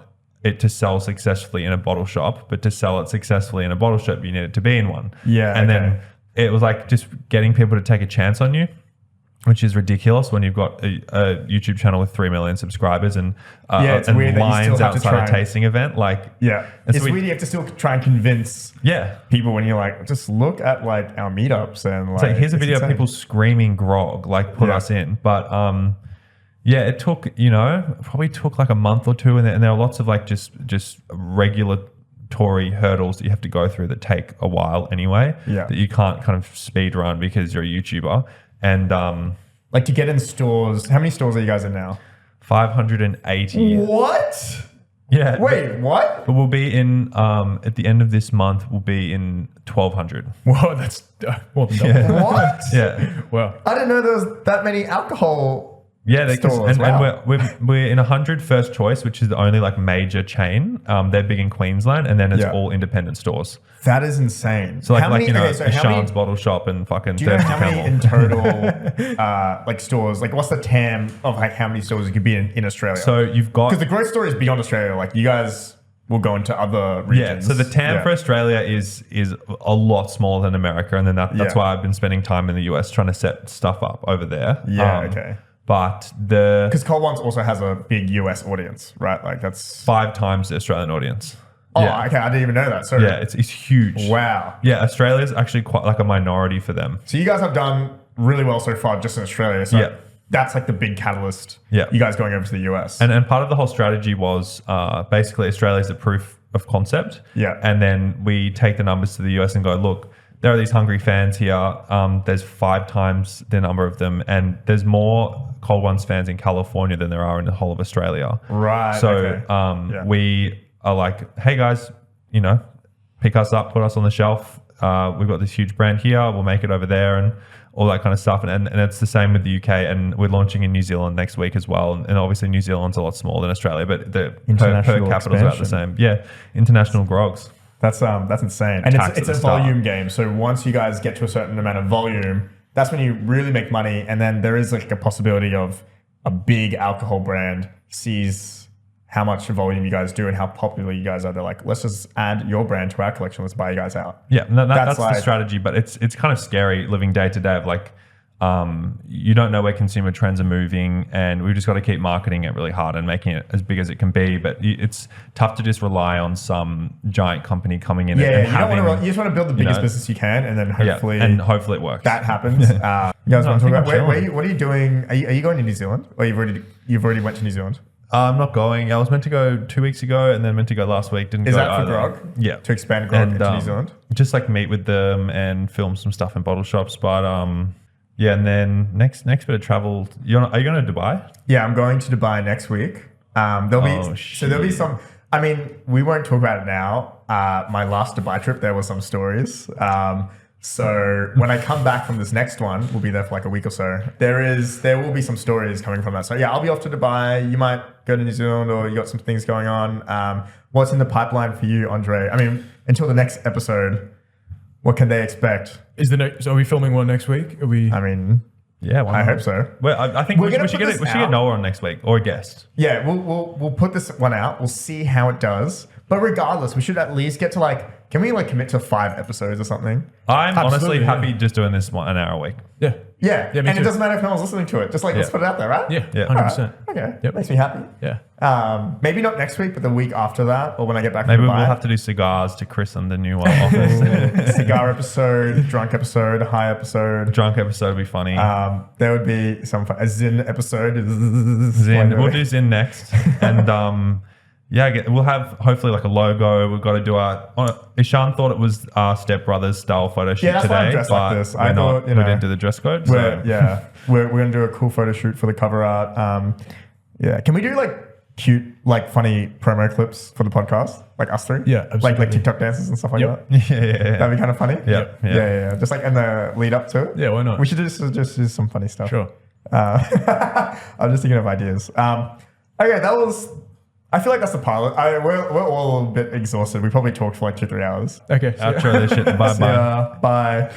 it to sell successfully in a bottle shop, but to sell it successfully in a bottle shop, you need it to be in one. Yeah. And then it was like just getting people to take a chance on you, which is ridiculous when you've got a YouTube channel with 3 million subscribers and it's and weird that you lines still have to outside try a tasting event. Like, yeah. And It's so weird you have to still try and convince people when you're like, just look at like our meetups and like, here's a video of people screaming grog, like put us in. But yeah, it took, probably took like a month or two and there are lots of like just regulatory hurdles that you have to go through that take a while anyway. Yeah. That you can't kind of speed run because you're a YouTuber. And like to get in stores, how many stores are you guys in now? 580. What? Yeah. Wait, what? But we'll be in, at the end of this month, we'll be in 1,200. Whoa, that's more than double. What? Yeah. Wow. I didn't know there was that many alcohol stores. And we're in 100 First Choice, which is the only like major chain. They're big in Queensland, and then it's all independent stores. That is insane. So like Ishan's bottle shop and fucking. Do you know how many in total like stores? Like what's the TAM of like how many stores you could be in Australia? So you've got, because the growth story is beyond Australia. Like you guys will go into other regions. Yeah. So the TAM for Australia is a lot smaller than America, and then that's why I've been spending time in the US trying to set stuff up over there. Yeah. Okay. But because Cold Ones also has a big US audience, right? Like that's 5 times the Australian audience. Oh, okay. I didn't even know that. So yeah, it's huge. Wow. Yeah, Australia's actually quite like a minority for them. So you guys have done really well so far just in Australia. So that's like the big catalyst. Yeah. You guys going over to the US. And part of the whole strategy was basically Australia's a proof of concept. Yeah. And then we take the numbers to the US and go, look, there are these hungry fans here. There's 5 times the number of them, and there's more Cold Ones fans in California than there are in the whole of Australia. Right. So we are like, hey guys, pick us up, put us on the shelf. We've got this huge brand here. We'll make it over there and all that kind of stuff. And it's the same with the UK. And we're launching in New Zealand next week as well. And obviously New Zealand's a lot smaller than Australia, but the per capita is about the same. Yeah, international grogs. That's insane. And it's a volume game. So once you guys get to a certain amount of volume, that's when you really make money. And then there is like a possibility of a big alcohol brand sees how much volume you guys do and how popular you guys are. They're like, let's just add your brand to our collection. Let's buy you guys out. Yeah, that's the strategy. But it's kind of scary living day to day of like, you don't know where consumer trends are moving, and we've just got to keep marketing it really hard and making it as big as it can be. But it's tough to just rely on some giant company coming in. You just want to build the biggest business you can, and then hopefully it works. That happens. You guys want to talk about what are you doing? Are you going to New Zealand, or you've already went to New Zealand? I'm not going. I was meant to go 2 weeks ago and then meant to go last week. Didn't Is go that for either. grog? Yeah. To expand grog And, into New Zealand? just like meet with them and film some stuff in bottle shops. But yeah, and then next bit of travel. Are you going to Dubai? Yeah, I'm going to Dubai next week. There'll be some. I mean, we won't talk about it now. My last Dubai trip, there were some stories. So when I come back from this next one, we'll be there for like a week or so. There will be some stories coming from that. So yeah, I'll be off to Dubai. You might go to New Zealand, or you got some things going on. What's in the pipeline for you, Andre? I mean, until the next episode, what can they expect? So are we filming one next week? Are we? I mean, Yeah, I hope so. Well, I think we should this get out. Noah on next week or a guest. Yeah, we'll put this one out. We'll see how it does. But regardless, we should at least get to can we commit to 5 episodes or something? I'm honestly Absolutely, happy just doing this an hour a week. Yeah. Yeah, Yeah, me and too. it doesn't matter if no one's listening to it. Just let's put it out there, right? Yeah. Yeah. 100%. Okay, Yep. makes me happy. Yeah. Maybe not next week, but the week after that, or when I get back Maybe from we'll Dubai. have to do cigars to christen the new office. Cigar episode, drunk episode, high episode. Drunk episode would be funny. There would be a Zin episode. Zin. We'll do Zin next. And we'll have hopefully like a logo. We've got to do Ishan thought it was our stepbrother's style photo shoot that's why I'm today. dressed but like this. we're I not, thought, we didn't do the dress code. We're So. going to do a cool photo shoot for the cover art. Can we do cute, funny promo clips for the podcast? Like us three? Yeah, Like absolutely. TikTok dances and stuff like Yep. that? Yeah. That'd be kind of funny? Yeah. Yeah. Just in the lead up to it? Yeah, why not? We should just do some funny stuff. Sure. I'm just thinking of ideas. Okay, I feel like that's the pilot. We're all a bit exhausted. We probably talked for 2-3 hours. Okay. Outro this shit. Bye bye. Yeah, bye.